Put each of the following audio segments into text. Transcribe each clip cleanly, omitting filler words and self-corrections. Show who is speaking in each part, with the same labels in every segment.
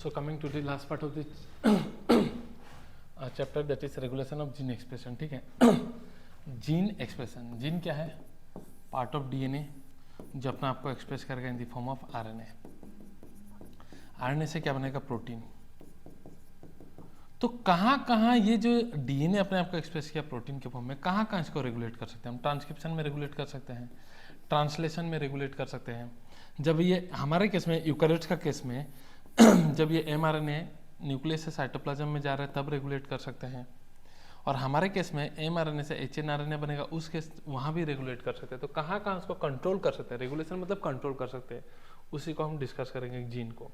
Speaker 1: So coming to the last part of the chapter, that is regulation of gene expression. ठीक है, gene expression. Gene क्या है? Part of DNA जो अपना आपको एक्सप्रेस करेगा in the form of RNA. RNA से क्या बनेगा? प्रोटीन. तो कहाँ कहाँ ये जो डीएनए अपने आप को एक्सप्रेस किया प्रोटीन के फॉर्म में, कहाँ कहाँ इसको रेगुलेट कर सकते हैं हम? ट्रांसक्रिप्शन में रेगुलेट कर सकते हैं, ट्रांसलेशन में रेगुलेट कर सकते हैं. जब ये हमारे केस में, यूकेरियोट्स का केस में, जब ये एमआरएनए न्यूक्लियस से साइटोप्लाज्म में जा रहा है तब रेगुलेट कर सकते हैं. और हमारे केस में एमआरएनए से एचएनआरएनए बनेगा, उस केस वहाँ भी रेगुलेट कर सकते हैं. तो कहाँ कहाँ उसको कंट्रोल कर सकते हैं? रेगुलेशन मतलब कंट्रोल कर सकते हैं, उसी को हम डिस्कस करेंगे जीन को.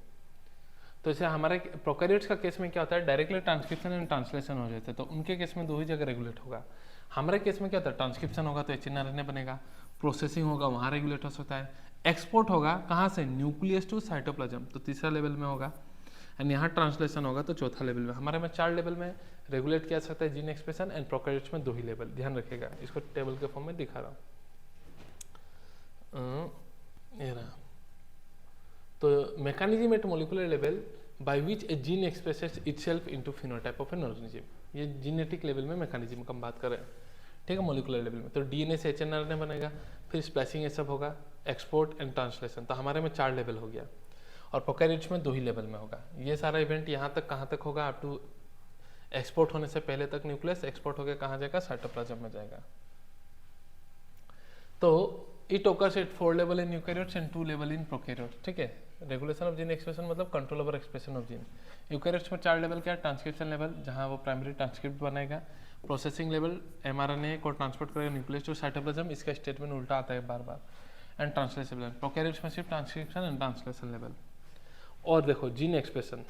Speaker 1: तो जैसे हमारे प्रोकैरियोट्स का केस में क्या होता है? डायरेक्टली ट्रांसक्रिप्शन एंड ट्रांसलेशन हो जाते हैं, तो उनके केस में दो ही जगह रेगुलेट होगा. हमारे केस में क्या होता है? ट्रांसक्रिप्शन होगा तो एचएनआरएनए बनेगा, प्रोसेसिंग होगा वहाँ रेगुलेट हो सकता है, एक्सपोर्ट होगा कहाँ से? न्यूक्लियस टू साइटोप्लाज्म, तो तीसरा लेवल में होगा, एंड यहाँ ट्रांसलेशन होगा तो चौथा लेवल में. हमारे में 4 लेवल में रेगुलेट किया सकता है जीन एक्सप्रेशन, एंड प्रोकैरियोट्स में 2 ही लेवल. ध्यान रखिएगा, इसको टेबल के फॉर्म में दिखा रहा हूँ. ये रहा. तो mechanism at molecular level by which a gene expresses itself into phenotype of an organism. ये जीनेटिक लेवल में मैकेनिज्म का हम बात कर रहे हैं, ठीक है, मोलिकुलर लेवल में. तो डीएनए से एचएनआरएनए बनेगा, फिर स्प्लाइसिंग ये सब होगा, एक्सपोर्ट एंड ट्रांसलेशन. तो हमारे में 4 लेवल हो गया, और प्रोकैरियोट्स में 2 ही लेवल में होगा. ये सारा इवेंट यहाँ तक कहाँ तक होगा? अप टू एक्सपोर्ट होने से पहले तक न्यूक्लियस, एक्सपोर्ट होकर कहाँ जाएगा? साइटोप्लाज्म में जाएगा. तो it occurs at 4 level in eukaryotes and 2 level in prokaryotes. ठीक है, रेगुलेशन ऑफ जीन एक्सप्रेशन मतलब control over expression of gene. Eukaryotes में 4 लेवल क्या है? ट्रांसक्रिप्शन लेवल, जहाँ वो प्राइमरी ट्रांसक्रिप्ट बनेगा. प्रोसेसिंग लेवल, एमआरएनए को ट्रांसपोर्ट करेगा न्यूक्लियस टू साइटोप्लाज्म, इसका स्टेटमेंट उल्टा आता है बार बार. And translation level. प्रोकैरियोट्स में सिर्फ ट्रांसक्रिप्शन एंड ट्रांसलेशन लेवल. और देखो जीन एक्सप्रेशन,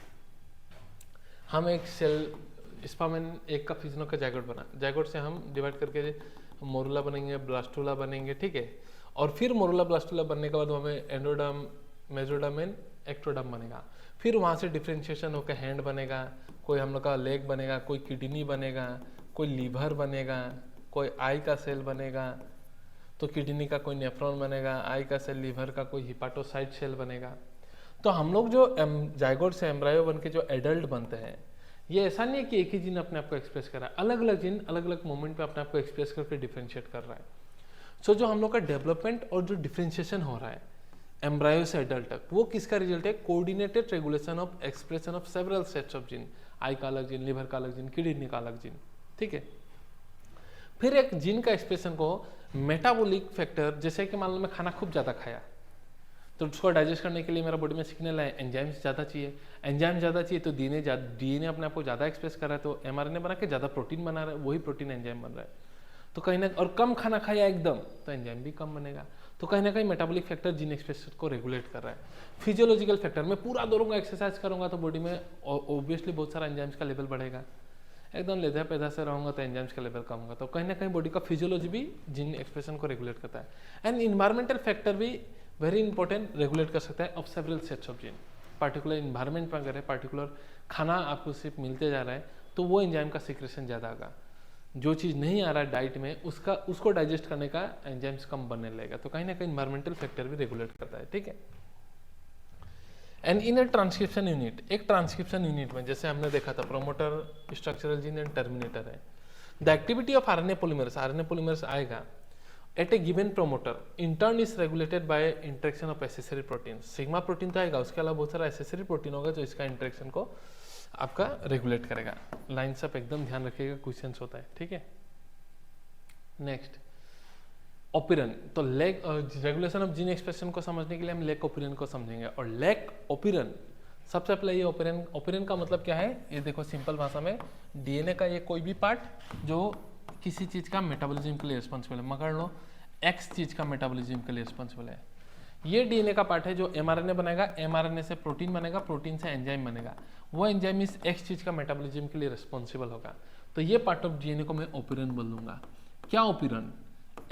Speaker 1: हम एक सेल स्पर्म एक का फिजनो का जाइगोट बना, जाइगोट से हम डिवाइड करके मोरुला बनेंगे, ब्लास्टुला बनेंगे, ठीक है. और फिर मोरुला ब्लास्टुला बनने के बाद हमें एंडोडर्म, मेसोडर्म एंड एक्टोडर्म बनेगा. फिर वहाँ से डिफ्रेंशिएशन होकर हैंड बनेगा, कोई हम लोग का लेग बनेगा, कोई किडनी बनेगा, कोई लीवर बनेगा, कोई आई का सेल बनेगा, तो किडनी का कोई नेफ्रॉन बनेगा, आई का सेल लीवर का कोई हिपाटोसाइट सेल बनेगा. तो हम लोग जो जाइगोट से एम्ब्रायो बन के जो एडल्ट बनते हैं, ये ऐसा नहीं है कि एक ही जीन अपने आप को एक्सप्रेस कर रहा है, अलग अलग जीन अलग अलग मोमेंट पे अपने आप को एक्सप्रेस करके डिफ्रेंशिएट कर रहा है. सो जो हम लोग का डेवलपमेंट और जो डिफ्रेंशिएशन हो रहा है एम्ब्रायो से एडल्ट तक, वो किसका रिजल्ट है? Coordinated regulation of expression of several sets of gene. I का अलग जीन, लीवर का अलग जीन, किडनी का अलग जीन, ठीक है. फिर एक जीन का एक्सप्रेशन को मेटाबॉलिक फैक्टर, जैसे कि मान लो मैं खाना खूब ज़्यादा खाया, तो उसको डाइजेस्ट करने के लिए मेरा बॉडी में सिग्नल है एंजाइम्स ज़्यादा चाहिए. एंजाइम ज़्यादा चाहिए तो डीएनए अपने आप को ज़्यादा एक्सप्रेस कर रहा है, तो एमआरएनए बना के ज़्यादा प्रोटीन बना रहा है, वही प्रोटीन एंजाइम बन रहा है. तो कहीं ना, और कम खाना खाया एकदम, तो एंजाइम भी कम बनेगा. तो कहीं ना कहीं मेटाबॉलिक फैक्टर जीन एक्सप्रेशन को रेगुलेट कर रहा है. फिजियोलॉजिकल फैक्टर, मैं पूरा दौड़ूंगा, एक्सरसाइज करूंगा तो बॉडी में ऑब्वियसली बहुत सारा एंजाइम्स का लेवल बढ़ेगा. एकदम लेधा पैदा से रहूँगा तो एंजाइम्स का लेवल कम होगा. तो कहीं ना कहीं बॉडी का फिजियोलॉजी भी जीन एक्सप्रेशन को रेगुलेट करता है. एंड इन्वायरमेंटल फैक्टर भी वेरी इंपॉर्टेंट, रेगुलेट कर सकता है of several sets of gene. Particular environment में अगर है, पार्टिकुलर खाना आपको सिर्फ मिलते जा रहा है, तो वो एंजाइम का सिक्रेशन ज़्यादा होगा. जो चीज़ नहीं आ रहा है डाइट में, उसको डाइजेस्ट करने का एंजाइम्स कम बनने लगेगा. तो कहीं ना कहीं इन्वायरमेंटल फैक्टर भी रेगुलेट करता है, ठीक है. And in a transcription unit, एक ट्रांसक्रिप्शन यूनिट में जैसे हमने देखा था promoter, structural gene and terminator है. The activity of RNA polymerase आएगा at a given promoter in turn is regulated by interaction of accessory protein. Sigma protein तो आएगा, उसके अलावा बहुत सारा एसेसरी प्रोटीन होगा जो इसका इंटरेक्शन को आपका रेगुलेट करेगा. लाइन्स अप एकदम ध्यान रखिएगा, क्वेश्चंस होता है, ठीक है. नेक्स्ट ओपिरन. तो leg regulation of gene expression को समझने के लिए हम लेग ओपिरन को समझेंगे. और लेग ओपिरन सबसे पहले ये ओपिरन का मतलब क्या है? ये देखो सिंपल भाषा में, डीएनए का ये कोई भी पार्ट जो किसी चीज़ का मेटाबॉलिज्म के लिए रिस्पॉन्सिबल है. मगर लो एक्स चीज़ का मेटाबॉलिज्म के लिए रिस्पॉन्सिबल है. ये डीएनए का पार्ट है जो एमआरएनए बनेगा, एमआरएनए से प्रोटीन बनेगा, प्रोटीन से एंजाइम बनेगा. वो एंजाइम इस एक्स चीज़ का मेटाबॉलिज्म के लिए रिस्पॉन्सिबल होगा. तो ये पार्ट ऑफ डीएनए को मैं ओपिरन बोल दूंगा. क्या ओपिरन?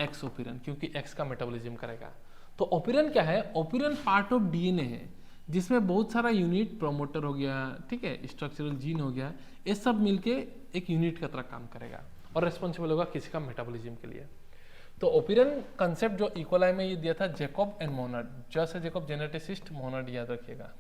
Speaker 1: एक्स ओपिरन, क्योंकि एक्स का मेटाबॉलिज्म करेगा. तो ओपिरन क्या है? ओपिरन पार्ट ऑफ डीएनए है जिसमें बहुत सारा यूनिट, प्रोमोटर हो गया, ठीक है, स्ट्रक्चरल जीन हो गया, ये सब मिलके एक यूनिट की तरह काम करेगा और रिस्पॉन्सिबल होगा किसी का मेटाबॉलिज्म के लिए. तो ओपिरन कंसेप्ट जो इकोलाई में ये दिया था जैकब एंड मोनड, जैसे जैकब जेनेटिसिस्ट, मोनड याद रखिएगा.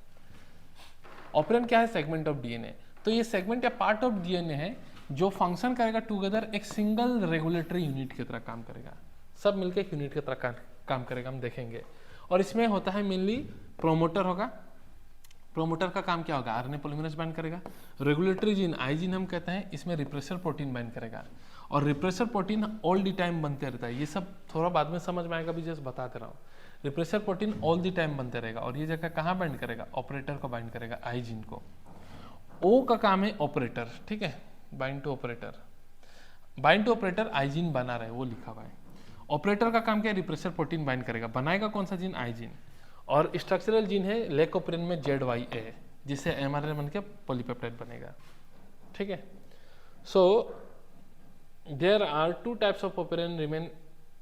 Speaker 1: ऑपरेंड क्या है? Segment of DNA. तो ये सेगमेंट या पार्ट ऑफ डीएनए है जो फंक्शन करेगा टुगेदर एक सिंगल रेगुलेटरी यूनिट की तरह काम करेगा, सब मिलकर एक यूनिट की तरह काम करेगा, हम देखेंगे। और इसमें होता है मेनली प्रोमोटर होगा, प्रोमोटर का काम क्या होगा? आरएनए पॉलीमरेज बाइंड करेगा। रेगुलेटरी जीन आई जीन हम कहते हैं, इसमें रिप्रेसर प्रोटीन बाइंड करेगा, और repressor protein all the time बनते रहता है। ये सब थोड़ा बाद में समझ में आएगा, भी जस्ट बताते रहा हूँ। Repressor protein all the time बनते रहेगा, और ये जगह कहाँ बाइंड करेगा? ऑपरेटर को बाइंड करेगा, आई जीन को। ओ का काम है ऑपरेटर, ठीक है, bind to operator. Bind to operator I gene बना रहे, वो लिखा हुआ है। ऑपरेटर का काम क्या है? रिप्रेसर प्रोटीन बाइंड करेगा, बनाएगा कौन सा जीन? आई जीन। और स्ट्रक्चरल जीन है लेकोप्रिन में ZYA, जिससे एमआरएनए बन के पॉलीपेप्टाइड बनेगा, ठीक है। So there are two types of operon remain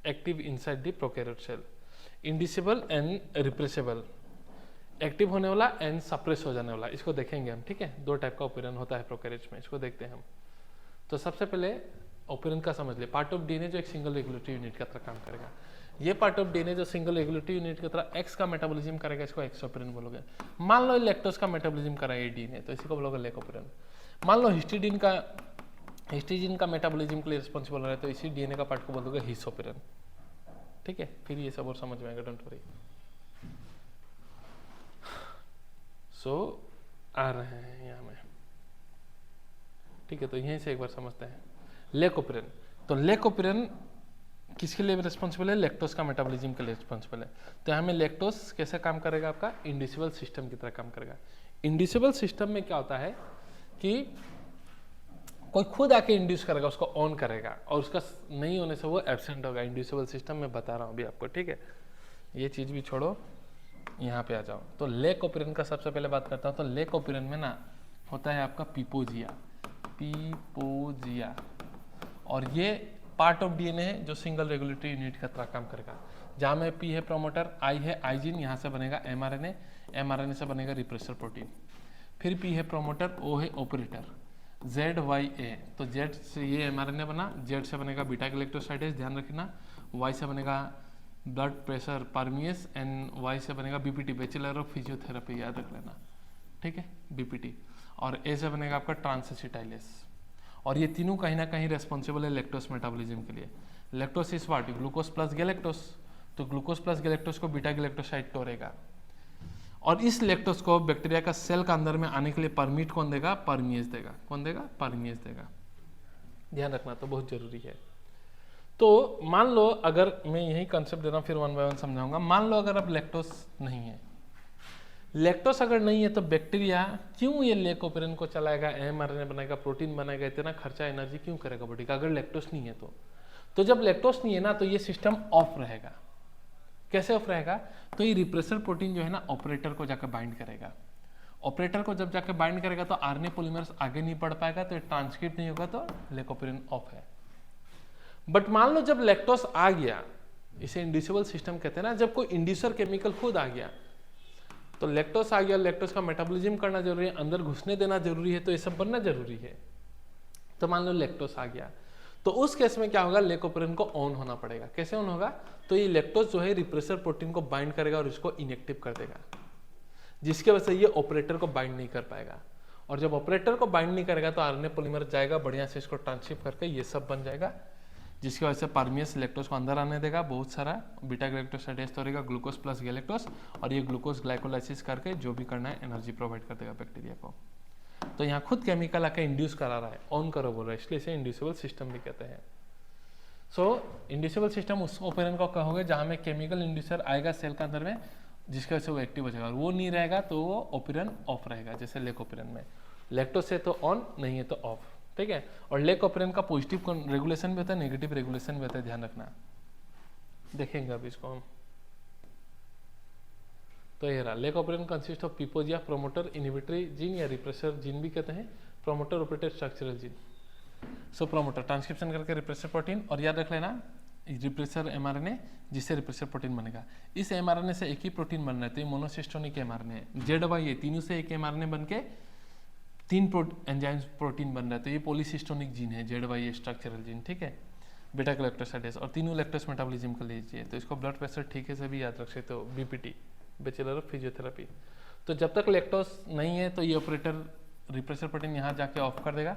Speaker 1: active inside the prokaryote cell, inducible and repressible. Active होने वाला एंड सप्रेस हो जाने वाला, इसको देखेंगे हम, ठीक है। दो टाइप का ऑपरेन होता है प्रोकैरियोट्स में, इसको देखते हैं हम। तो सबसे पहले ऑपरेन का समझ ले, पार्ट ऑफ डीएनए जो एक सिंगल रेगुलेटरी यूनिट की तरह काम करेगा। ये पार्ट ऑफ डीएनए जो सिंगल रेगुलेटरी यूनिट की तरह एक्स का मेटाबॉलिज्म करेगा, इसको एक्स ऑपरेन बोलोगे। मान लो लैक्टोज का मेटाबॉलिज्म करेगा डीएनए, तो इसी को बोलोगे लेक ऑपरेन। मान लो हिस्टिडीन का मेटाबॉलिज्म के लिए रिस्पॉन्सिबल है, तो इसी डीएनए का पार्ट को बोलोगे हिस ऑपरेन, ठीक है। फिर ये सब और समझ में आएगा, डोंट वरी। सो आ रहे हैं यहाँ में, ठीक है। तो यहीं से एक बार समझते हैं लेकोप्रिन। तो लेकोप्रिन किसके लिए रिस्पॉन्सिबल है? लैक्टोज का मेटाबॉलिज्म के लिए रिस्पॉन्सिबल है। तो यहाँ में लैक्टोज कैसे काम करेगा? आपका इंडिसिबल सिस्टम की तरह काम करेगा। इंडिसिबल सिस्टम में क्या होता है कि कोई खुद आके इंड्यूस करेगा, उसको ऑन करेगा, और उसका नहीं होने से वो एब्सेंट होगा। इंड्यूसिबल सिस्टम में बता रहा हूँ अभी आपको, ठीक है। ये चीज़ भी छोड़ो, यहाँ पे आ जाओ। तो लेकोप्रिन का सबसे पहले बात करता हूँ। तो लेकोप्रिन में ना होता है आपका पीपोजिया, और ये पार्ट ऑफ डीएनए है जो सिंगल रेगुलेटरी यूनिट का तरह काम करेगा। जहाँ में पी है प्रोमोटर, आई है आईजीन, यहाँ से बनेगा एमआरएनए, एमआरएनए से बनेगा रिप्रेसर प्रोटीन। फिर पी है प्रोमोटर, ओ है ऑपरेटर, ZYA। तो जेड से ये एमआरएनए बना, जेड से बनेगा बीटा गैलेक्टोसाइडेज, ध्यान रखना। वाई से बनेगा ब्लड प्रेशर परमियस, एंड वाई से बनेगा बीपीटी, बैचलर ऑफ फिजियोथेरेपी, याद रख लेना, ठीक है, बीपीटी। और ए से बनेगा आपका ट्रांसएसिटाइलेस। और ये तीनों कहीं ना कहीं रेस्पॉन्सिबल है लैक्टोज मेटाबॉलिज्म के लिए। Lactose is what? Glucose plus galactose. तो ग्लूकोज प्लस गैलेक्टोज को बीटा गैलेक्टोसाइड तोड़ेगा, और इस लैक्टोज को बैक्टीरिया का सेल का अंदर में आने के लिए परमिट कौन देगा? परमियस देगा। कौन देगा? परमियस देगा, ध्यान रखना, तो बहुत जरूरी है। तो मान लो, अगर मैं यही कंसेप्ट दे रहा हूँ, फिर वन बाय वन समझाऊंगा। मान लो अगर अब लैक्टोज नहीं है, लैक्टोज अगर नहीं है, तो बैक्टीरिया क्यों ये लेकोपेरिन को चलाएगा, एमआरएनए बनाएगा, प्रोटीन बनाएगा, इतना खर्चा एनर्जी क्यों करेगा बॉडी का, अगर लैक्टोज नहीं है तो जब लैक्टोज नहीं है ना, तो ये सिस्टम ऑफ रहेगा। कैसे ऑफ रहेगा? तो ये रिप्रेसर प्रोटीन जो है ना, ऑपरेटर को जाकर बाइंड करेगा। ऑपरेटर को जब जाकर बाइंड करेगा तो आरएनए पॉलीमरेज आगे नहीं बढ़ पाएगा, तो ट्रांसक्रिप्ट नहीं होगा, तो लेकोपेरिन ऑफ है। बट मान लो जब लैक्टोज आ गया, इसे इंड्यूसिबल सिस्टम कहते हैं ना, जब कोई इंड्यूसर केमिकल खुद आ गया, तो लैक्टोज आ गया, लैक्टोज का मेटाबॉलिज्म करना जरूरी है, अंदर घुसने देना जरूरी है, तो ये सब बनना जरूरी है। तो मान लो लैक्टोज आ गया, तो उस केस में क्या होगा? लेकोपेरिन को ऑन होना पड़ेगा। कैसे ऑन होगा? तो ये लैक्टोज जो है रिप्रेसर प्रोटीन को बाइंड करेगा और इसको इनएक्टिव कर देगा, जिसके वजह से ये ऑपरेटर को बाइंड नहीं कर पाएगा। और जब ऑपरेटर को बाइंड नहीं करेगा तो आरएनए पॉलीमरेज जाएगा, बढ़िया से इसको ट्रांसक्रिप्ट करके ये सब बन जाएगा, जिसकी वजह से परमियस लैक्टोज को अंदर आने देगा, बहुत सारा बीटा गैलेक्टोसाइडेज तोड़ेगा, ग्लूकोज प्लस गैलेक्टोज, और ये ग्लूकोज ग्लाइकोलाइसिस करके जो भी करना है एनर्जी प्रोवाइड कर देगा बैक्टीरिया को। तो यहाँ खुद केमिकल आके इंड्यूस करा रहा है, ऑन करो बोल रहा है, इसलिए इसे इंड्यूसिबल सिस्टम भी कहते हैं। सो इंड्यूसिबल सिस्टम उस ऑपरेशन को कहोगे जहाँ में केमिकल इंड्यूसर आएगा सेल के अंदर में, जिसकी वजह से वो एक्टिव हो जाएगा, और वो नहीं रहेगा तो वो ऑपरेशन ऑफ रहेगा। जैसे लेकोपेरिन में लैक्टोज से तो ऑन, नहीं है तो ऑफ, ठीक है। और लेकोपेरिन का पॉजिटिव रेगुलेशन भी होता है, नेगेटिव रेगुलेशन भी होता है, ध्यान रखना, देखेंगे अब इसको हम। तो ये रहा, लेकोपेरिन कंसिस्ट ऑफ पीपोजिया, प्रोमोटर, इनहिबिटरी जीन या रिप्रेसर जीन भी कहते हैं, promoter operator structural gene. So promoter transcription करके रिप्रेसर प्रोटीन, और याद रख लेना रिप्रेसर एमआरएनए, जिससे रिप्रेसर प्रोटीन बनेगा। इस एमआरएनए से एक ही प्रोटीन बन रहा है, तो ये मोनोसिस्टोनिक एमआरएनए है। ZYA तीनों से एक एमआरएनए बनके 3 एंजाइम्स प्रोटीन बन रहा है, तो ये पॉलीसिस्टोनिक जीन है, ZYA स्ट्रक्चरल जीन, ठीक है, बीटा गैलेक्टोसाइडेज, और तीनों लैक्टोज मेटाबॉलिज्म का लीजिए। तो इसको ब्लड प्रेशर ठीक है से भी याद रख सकते हो, BPT, बैचलर ऑफ फिजियोथेरेपी। तो जब तक लैक्टोस नहीं है तो ये ऑपरेटर रिप्रेसर प्रोटीन यहाँ जाके ऑफ कर देगा,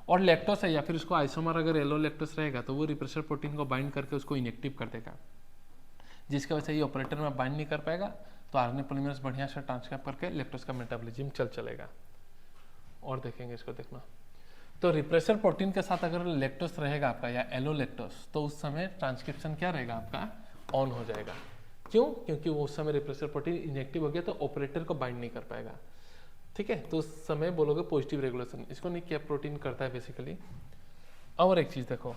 Speaker 1: और लैक्टोस है या फिर उसको आइसोमर अगर येलो लैक्टोस रहेगा तो वो रिप्रेसर प्रोटीन को बाइंड करके उसको इनएक्टिव कर देगा, जिसकी वजह से ये ऑपरेटर में बाइंड नहीं कर पाएगा। तो आरएनए पॉलीमरेज बढ़िया से ट्रांसक्राइब करके लैक्टोस का मेटाबॉलिज्म चलेगा। और देखेंगे इसको, देखना तो रिप्रेसर प्रोटीन के साथ अगर लैक्टोस रहेगा आपका या एलो लैक्टोस, तो उस समय ट्रांसक्रिप्शन क्या रहेगा आपका, ऑन हो जाएगा। क्यों? क्योंकि वो उस समय रिप्रेसर प्रोटीन इनएक्टिव हो गया तो ऑपरेटर को बाइंड नहीं कर पाएगा। ठीक है, तो उस समय बोलोगे पॉजिटिव रेगुलेशन, इसको नहीं क्या प्रोटीन करता है बेसिकली। और एक चीज देखो,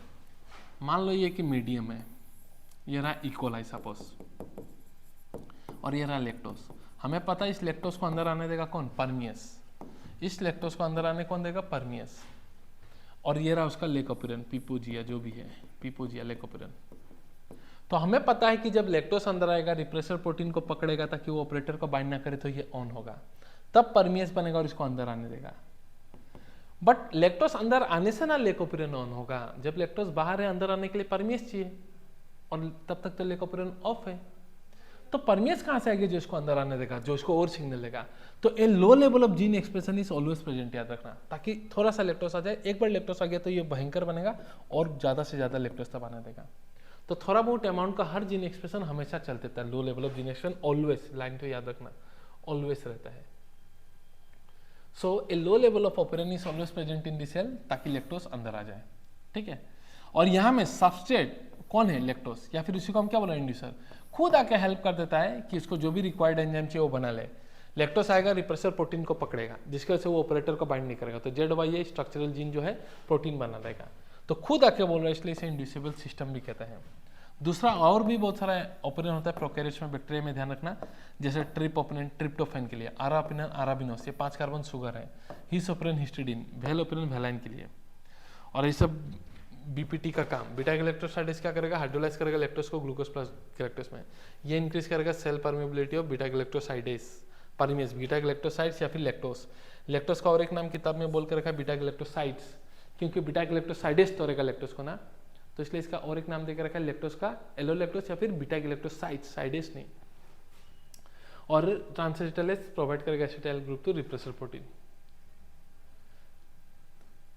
Speaker 1: मान लो ये कि मीडियम है, ये रहा इकोलाई सपोज, और ये रहा लैक्टोस। हमें पता है इस लैक्टोस को अंदर आने देगा कौन, परमियस। इस लैक्टोस को अंदर आने कौन देगा, परमियस। और ये रहा उसका लेकोपिरन, पीपोजिया जो भी है, पीपोजिया लेकोपिरन। तो हमें पता है कि जब लैक्टोस अंदर आएगा रिप्रेसर प्रोटीन को पकड़ेगा ताकि वो ऑपरेटर को बाइंड ना करे, तो ये ऑन होगा, तब परमियस बनेगा और इसको अंदर आने देगा। बट लैक्टोस अंदर आने से ना लेकोपिरन ऑन होगा, जब लैक्टोस बाहर है अंदर आने के लिए परमियस चाहिए, और तब तक तो लेकोपिरन ऑफ है। तो परमियस कहां से आएगी जो इसको अंदर आने देगा, जो इसको और सिग्नल देगा। तो a low level of gene expression is always present, याद रखना, ताकि थोड़ा सा लैक्टोस आ जाए। एक बार लैक्टोस आ गया तो ये भयंकर बनेगा और ज्यादा से ज्यादा लैक्टोस तब आने देगा। तो थोड़ा बहुत अमाउंट का हर जीन एक्सप्रेशन हमेशा चलते रहता है। Low level of gene expression always, line तो याद रखना, ऑलवेज रहता है। So a low level of operon is always present in the cell, ताकि लैक्टोस अंदर आ जाए। ठीक है, और यहाँ में सबस्ट्रेट कौन है, लैक्टोस, या फिर उसी को हम क्या बोला, इंड्यूसर, खुद आके हेल्प कर देता है कि इसको जो भी रिक्वायर्ड एंजाइम चाहिए वो बना ले। लैक्टोस आएगा, रिप्रेसर प्रोटीन को पकड़ेगा, जिसकी वजह से वो ऑपरेटर को बाइंड नहीं करेगा, तो ZY स्ट्रक्चरल जीन जो है प्रोटीन बना देगा। तो खुद आके बोल रहा है, इसलिए इसे इंड्यूसिबल सिस्टम भी कहते हैं। दूसरा और भी बहुत सारा ऑपरेशन होता है प्रोकैरियोट्स में, बैक्टीरिया में, ध्यान रखना, जैसे ट्रिप्टोफैन, ट्रिप्टोफैन के लिए, आरापिनन, आराबिनोस, ये 5 कार्बन शुगर है, हिस्टोपिरन, हिस्टिडीन, वेलोपिरन, वेलाइन के लिए। और ये सब बीपीटी का काम, बीटा गैलेक्टोसाइडेज क्या करेगा, हाइड्रोलाइज करेगा लैक्टोज को ग्लूकोज प्लस गैलेक्टोज में, ये इंक्रीज करेगा cell permeability of beta galactosidase, permease, beta galactosides या फिर लैक्टोज। लैक्टोज का और एक नाम किताब में बोल के रखा है बीटा गैलेक्टोसाइड्स, क्योंकि बीटा गैलेक्टोसाइडेज तोड़ेगा लैक्टोज को ना, तो इसलिए इसका और एक नाम देकर रखा है लैक्टोज का, एलो लैक्टोज या फिर बीटा गैलेक्टोसाइड्स, साइडेज नहीं। और ट्रांसएसिटाइलेज प्रोवाइड करेगा acetyl group to repressor protein.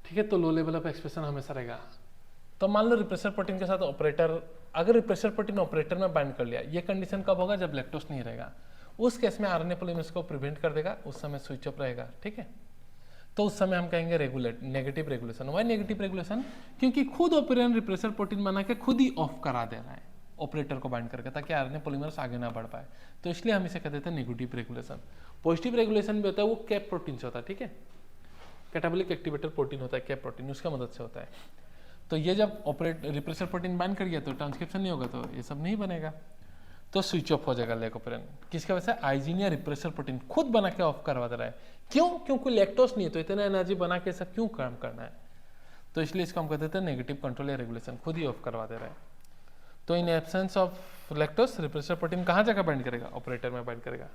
Speaker 1: ठीक है, तो लो लेवल ऑफ एक्सप्रेशन हमेशा रहेगा। तो मान लो रिप्रेसर प्रोटीन के साथ ऑपरेटर, अगर रिप्रेसर प्रोटीन ऑपरेटर में बाइंड कर लिया, ये कंडीशन कब होगा, जब लैक्टोस नहीं रहेगा। उस केस में आरएनए पॉलीमरेज को प्रिवेंट कर देगा, उस समय स्विच ऑफ रहेगा। ठीक है, तो उस समय हम कहेंगे regulate, negative regulation. Why negative regulation, क्योंकि खुद ऑपरेटर रिप्रेसर प्रोटीन बना के खुद ही ऑफ करा दे रहा है ऑपरेटर को बाइंड करके, ताकि आरएनए पॉलीमरेज आगे ना बढ़ पाए। तो इसलिए हम इसे कहते हैं नेगेटिव रेगुलेशन। पॉजिटिव रेगुलेशन भी होता है, वो कैप प्रोटीन से होता है। ठीक है, कैटाबॉलिक एक्टिवेटर प्रोटीन होता है, कैप प्रोटीन, उसका मदद से होता है। तो ये जब रिप्रेसर प्रोटीन बाइंड कर गया तो ट्रांसक्रिप्शन नहीं होगा, तो ये सब नहीं बनेगा, तो स्विच ऑफ हो जाएगा लेकोपिरन। किसकी वजह से, आइजीन या रिप्रेसर प्रोटीन खुद बना के ऑफ करवा दे रहा है। क्यों? क्योंकि लैक्टोस नहीं है, तो इतना एनर्जी बना के सब क्यों काम करना है। तो इसलिए इसको हम कहते हैं नेगेटिव कंट्रोल या रेगुलेशन, खुद ही ऑफ करवा दे रहा है। तो in absence of lactose repressor protein कहाँ जाकर बाइंड करेगा, ऑपरेटर में बाइंड करेगा।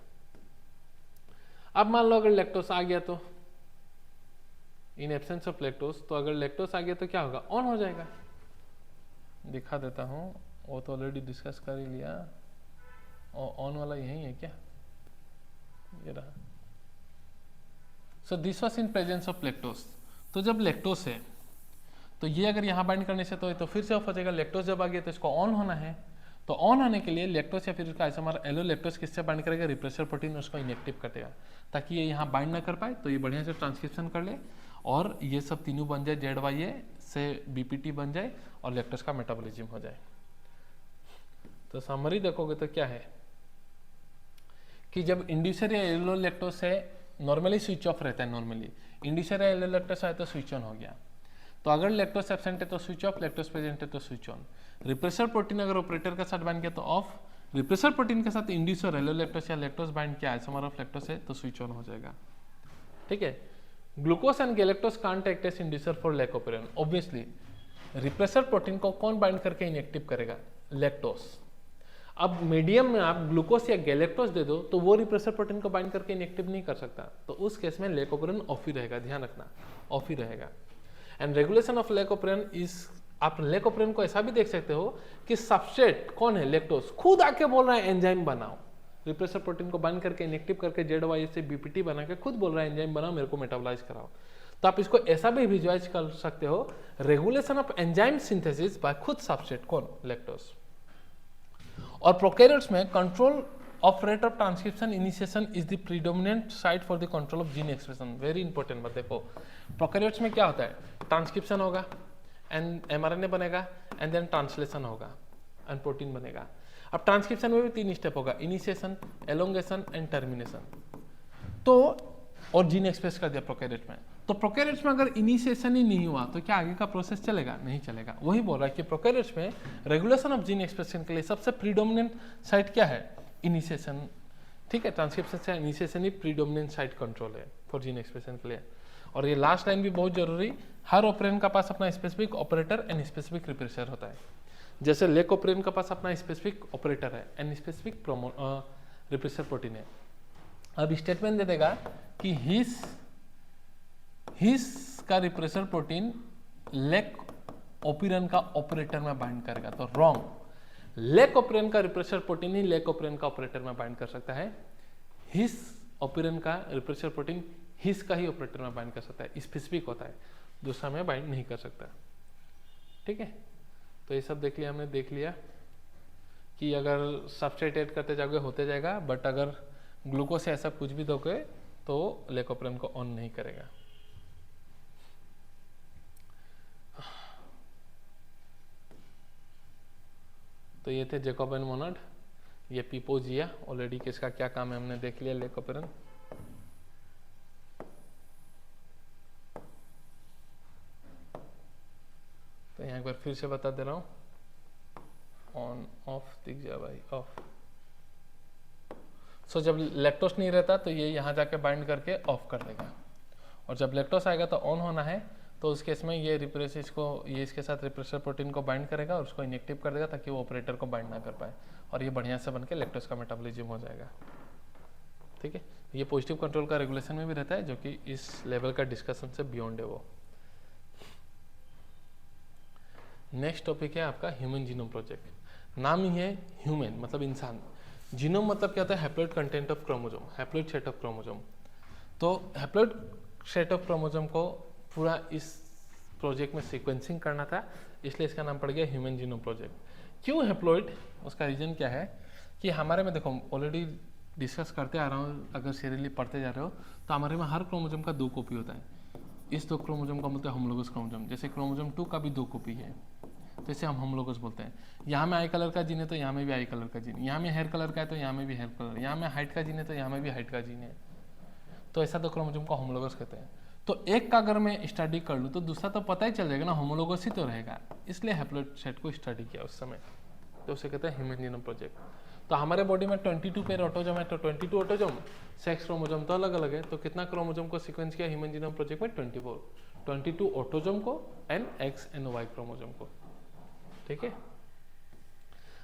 Speaker 1: अब मान लो अगर लैक्टोस आ गया, तो इन एब्सेंस ऑफ लैक्टोस, तो अगर लैक्टोस आ गया तो क्या होगा, ऑन हो जाएगा। दिखा देता हूं, वो तो ऑलरेडी डिस्कस कर ही लिया। और ऑन वाला यही है क्या, ये रहा। So this was in presence of lactose. तो जब लैक्टोस है तो ये अगर यहाँ बाइंड करने से तो फिर से ऑफ हो जाएगा। लैक्टोस जब आ गया तो इसको ऑन होना है, तो ऑन होने के लिए लैक्टोस या फिर उसका आइसोमर एलो लैक्टोस किससे बाइंड करेगा, रिप्रेसर प्रोटीन, उसको इनएक्टिव कर देगा, ताकि ये यहाँ बाइंड ना कर पाए। तो ये बढ़िया से ट्रांसक्रिप्शन कर ले और ये सब तीनों बन जाए, ZY से BPT बन जाए और लैक्टोस का मेटाबॉलिज्म हो जाए। तो समरी देखोगे तो क्या है कि जब इंड्यूसर या एलो लैक्टोस है, नॉर्मली स्विच ऑफ रहता है, नॉर्मली इंड्यूसर या एलो लैक्टोस आए तो स्विच ऑन हो गया। तो अगर लैक्टोस एब्सेंट है तो स्विच ऑफ, लैक्टोस प्रेजेंट है तो स्विच ऑन। रिप्रेसर प्रोटीन अगर ऑपरेटर के साथ बाइंड किया तो ऑफ, रिप्रेसर प्रोटीन के साथ इंड्यूसर एलो लैक्टोस या लैक्टोस बाइंड किया, आइसोमर ऑफ लैक्टोस है, तो स्विच ऑन हो जाएगा। ठीक है, glucose and galactose can't act as inducer for lac operon. Obviously repressor protein को कौन बाइंड करके इनएक्टिव करेगा, लैक्टोस। अब मीडियम में आप ग्लूकोज या गैलेक्टोज दे दो तो वो रिप्रेसर प्रोटीन को बाइंड करके इनएक्टिव नहीं कर सकता, तो उस केस में लैकोपेरन ऑफ ही रहेगा, ध्यान रखना, ऑफ ही रहेगा। एंड रेगुलेशन ऑफ लैकोपेरन इज, आप लैकोपेरन को ऐसा भी देख सकते हो कि सबस्ट्रेट कौन है, लैक्टोज, खुद आके बोल रहा है एंजाइम बनाओ, रिप्रेसर प्रोटीन को बाइंड करके इनएक्टिव करके ZY से BPT बना के खुद बोल रहा है एंजाइम बनाओ मेरे को मेटाबोलाइज कराओ। तो आप इसको ऐसा भी विजुअलाइज कर सकते हो, regulation of enzyme synthesis by खुद सबस्ट्रेट, कौन, लैक्टोज। और प्रोकैरियोट्स में control of rate of transcription initiation is the predominant site for the control of gene expression. Very important बात देखो, प्रोकैरियोट्स में क्या होता है, ट्रांसक्रिप्शन होगा एंड mRNA बनेगा एंड देन ट्रांसलेशन होगा एंड प्रोटीन बनेगा। अब ट्रांसक्रिप्शन में भी 3 स्टेप होगा, इनिशिएशन, एलोंगेशन एंड टर्मिनेशन। तो और जीन एक्सप्रेस कर दिया प्रोकैरियोट में। तो प्रोकैरियोट्स में अगर इनिशिएशन ही नहीं हुआ तो क्या आगे का प्रोसेस चलेगा, नहीं चलेगा। वही बोल रहा है कि प्रोकैरियोट्स में रेगुलेशन ऑफ जीन एक्सप्रेशन के लिए सबसे प्रीडोमिनेंट साइट क्या है, इनिशिएशन। ठीक है, ट्रांसक्रिप्शन से इनिशिएशन ही प्रीडोमिनेंट साइट कंट्रोल है फॉर जीन एक्सप्रेशन के लिए। और ये लास्ट लाइन भी बहुत जरूरी, हर ऑपरेंड का पास अपना specific operator and specific repressor होता है। जैसे लेक ऑपरेंड का पास अपना स्पेसिफिक ऑपरेटर है एंड स्पेसिफिक रिप्रेसर प्रोटीन है। अब स्टेटमेंट दे देगा कि हिस का रिप्रेसर प्रोटीन लेक ऑपरेंड का ऑपरेटर में बाइंड करेगा, तो रॉन्ग। लेक ऑपरेंड का रिप्रेसर प्रोटीन ही लेक ऑपरेंड का ऑपरेटर में बाइंड कर सकता है, हिस ऑपरेंड का रिप्रेसर प्रोटीन हिस का ही ऑपरेटर में बाइंड कर सकता है, स्पेसिफिक होता है, दूसरा में बाइंड नहीं कर सकता। ठीक है, तो ये सब देख लिया हमने, देख लिया कि अगर सबस्ट्रेट ऐड करते जाओगे होते जाएगा, बट अगर ग्लूकोज से ऐसा कुछ भी दोगे तो लेकोप्रेन को ऑन नहीं करेगा। तो ये थे जैकोबियन मोनोड, ये पिपोजिया, ऑलरेडी किसका क्या काम है हमने देख लिया, लेकोप्रेन। तो यहाँ एक बार फिर से बता दे रहा हूँ, ऑन ऑफ दिख जाए भाई, ऑफ। सो जब लैक्टोस नहीं रहता तो ये यहाँ जाके बाइंड करके ऑफ कर देगा, और जब लैक्टोस आएगा तो ऑन होना है, तो उस केस में ये रिप्रेस इसको ये इसके साथ रिप्रेसर प्रोटीन को बाइंड करेगा और उसको इनेक्टिव कर देगा ताकि वो ऑपरेटर को बाइंड ना कर पाए, और ये बढ़िया से बनके लैक्टोस का मेटाबॉलिज्म हो जाएगा। ठीक है, ये पॉजिटिव कंट्रोल का रेगुलेशन में भी रहता है, जो कि इस लेवल का डिस्कशन से बियॉन्ड है वो। नेक्स्ट टॉपिक है आपका ह्यूमन जीनोम प्रोजेक्ट। नाम ही है ह्यूमन मतलब इंसान, जीनोम मतलब क्या होता है, haploid content of chromosome, haploid set of chromosome. तो हैप्लॉइड सेट ऑफ क्रोमोसोम को पूरा इस प्रोजेक्ट में सीक्वेंसिंग करना था, इसलिए इसका नाम पड़ गया ह्यूमन जीनोम प्रोजेक्ट। क्यों हैप्लॉइड, उसका रीजन क्या है कि हमारे में देखो ऑलरेडी डिस्कस करते आ रहा हूँ, अगर सीरियसली पढ़ते जा रहे हो तो हमारे में हर क्रोमोसोम का 2 कॉपी होता है। इस 2 क्रोमोसोम का मतलब होमोलोगस क्रोमोसोम, जैसे क्रोमोसोम 2 का भी 2 कॉपी है, तो इसे हम होमोलोगस बोलते हैं। यहाँ में आई कलर का जीन है तो यहाँ में भी आई कलर का जीन, यहाँ में हेयर कलर का है तो यहाँ में भी हेयर कलर, यहाँ में हाइट का जीन है तो यहाँ में भी हाइट का जीन है, तो ऐसा 2 क्रोमोसोम को होमोलोगस कहते हैं। तो एक का अगर मैं स्टडी कर लूँ तो दूसरा तो पता ही चल जाएगा ना, होमोलोगस ही तो रहेगा, इसलिए हैप्लॉइड सेट को स्टडी किया उस समय, तो उसे कहते हैं ह्यूमन जीनोम प्रोजेक्ट। तो हमारे बॉडी में 22 पेयर ऑटोजोम है, तो 22 ऑटोजोम, सेक्स क्रोमोसोम तो अलग अलग है, तो कितना क्रोमोसोम को सीक्वेंस किया ह्यूमन जीनोम प्रोजेक्ट में, 22 ऑटोजोम को and X and Y chromosome को। ठीक है,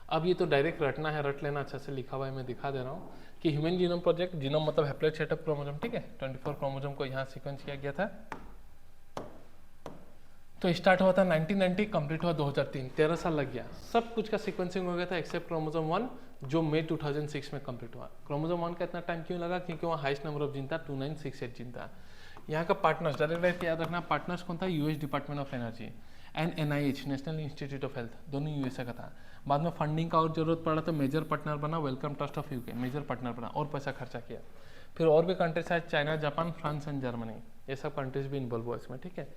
Speaker 1: अब ये तो डायरेक्ट रटना है, रट लेना, अच्छा से लिखा हुआ है, मैं दिखा दे रहा हूँ कि ह्यूमन जीनोम प्रोजेक्ट, जीनोम मतलब हैप्लॉइड सेट ऑफ क्रोमोसोम। ठीक है, 24 क्रोमोसोम को यहाँ सीक्वेंस किया गया था। तो स्टार्ट हुआ था 1990, कंप्लीट हुआ 2003, 13 साल लग गया। सब कुछ का सीक्वेंसिंग हो गया था एक्सेप्ट क्रोमोसोम 1 जो मई 2006 में कंप्लीट हुआ। क्रोमोसोम 1 का इतना टाइम क्यों लगा, क्योंकि वहाँ हाईएस्ट नंबर ऑफ जीन था, 2968 जीन था। यहाँ का पार्टनर्स डायरेक्ट याद रखना, पार्टनर्स कौन था, US department of energy and NIH national institute of health, दोनों यूएसए का था। बाद में फंडिंग का और जरूरत पड़ा तो मेजर पार्टनर बना Wellcome Trust of UK, major partner बना और पैसा खर्चा किया। फिर और भी कंट्रीज है, China, Japan, France and Germany, ये सब कंट्रीज भी इन्वॉल्व हुआ इसमें। ठीक है,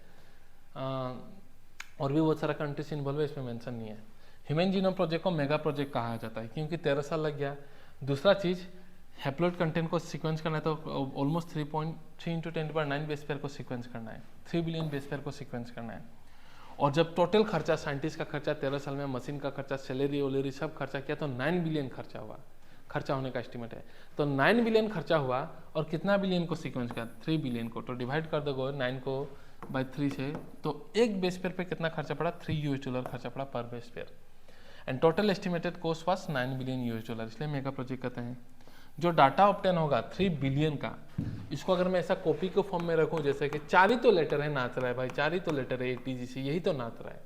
Speaker 1: और भी बहुत सारा कंट्रीज इन्वॉल्व है, इसमें मेंशन नहीं है। ह्यूमन जीनोम प्रोजेक्ट को मेगा प्रोजेक्ट कहा जाता है क्योंकि 13 साल लग गया। दूसरा चीज़, हैप्लॉइड कंटेंट को सीक्वेंस करना है तो ऑलमोस्ट 3.3 × 10⁹ बेस पेयर को सीक्वेंस करना है, 3 बिलियन बेस पेयर को सीक्वेंस करना है। और जब टोटल खर्चा, साइंटिस्ट का खर्चा 13 साल में, मशीन का खर्चा, सैलरी वैलरी सब खर्चा किया तो 9 बिलियन खर्चा हुआ, खर्चा होने का एस्टिमेट है। तो 9 बिलियन खर्चा हुआ और कितना बिलियन को सीक्वेंस किया, 3 बिलियन को। तो डिवाइड कर दोगे 9 को बाय 3 से, तो एक बेस पेयर पे कितना खर्चा पड़ा, $3 खर्चा पड़ा पर base pair. And total estimated cost was $9 billion, इसलिए मेगा प्रोजेक्ट कहते हैं। जो डाटा ऑब्टेन होगा 3 बिलियन का, इसको अगर मैं ऐसा कॉपी के फॉर्म में रखूं, जैसे कि 4 ही तो लेटर है नाच रहा है भाई, 4 ही तो लेटर है ATGC, यही तो नाच रहा है,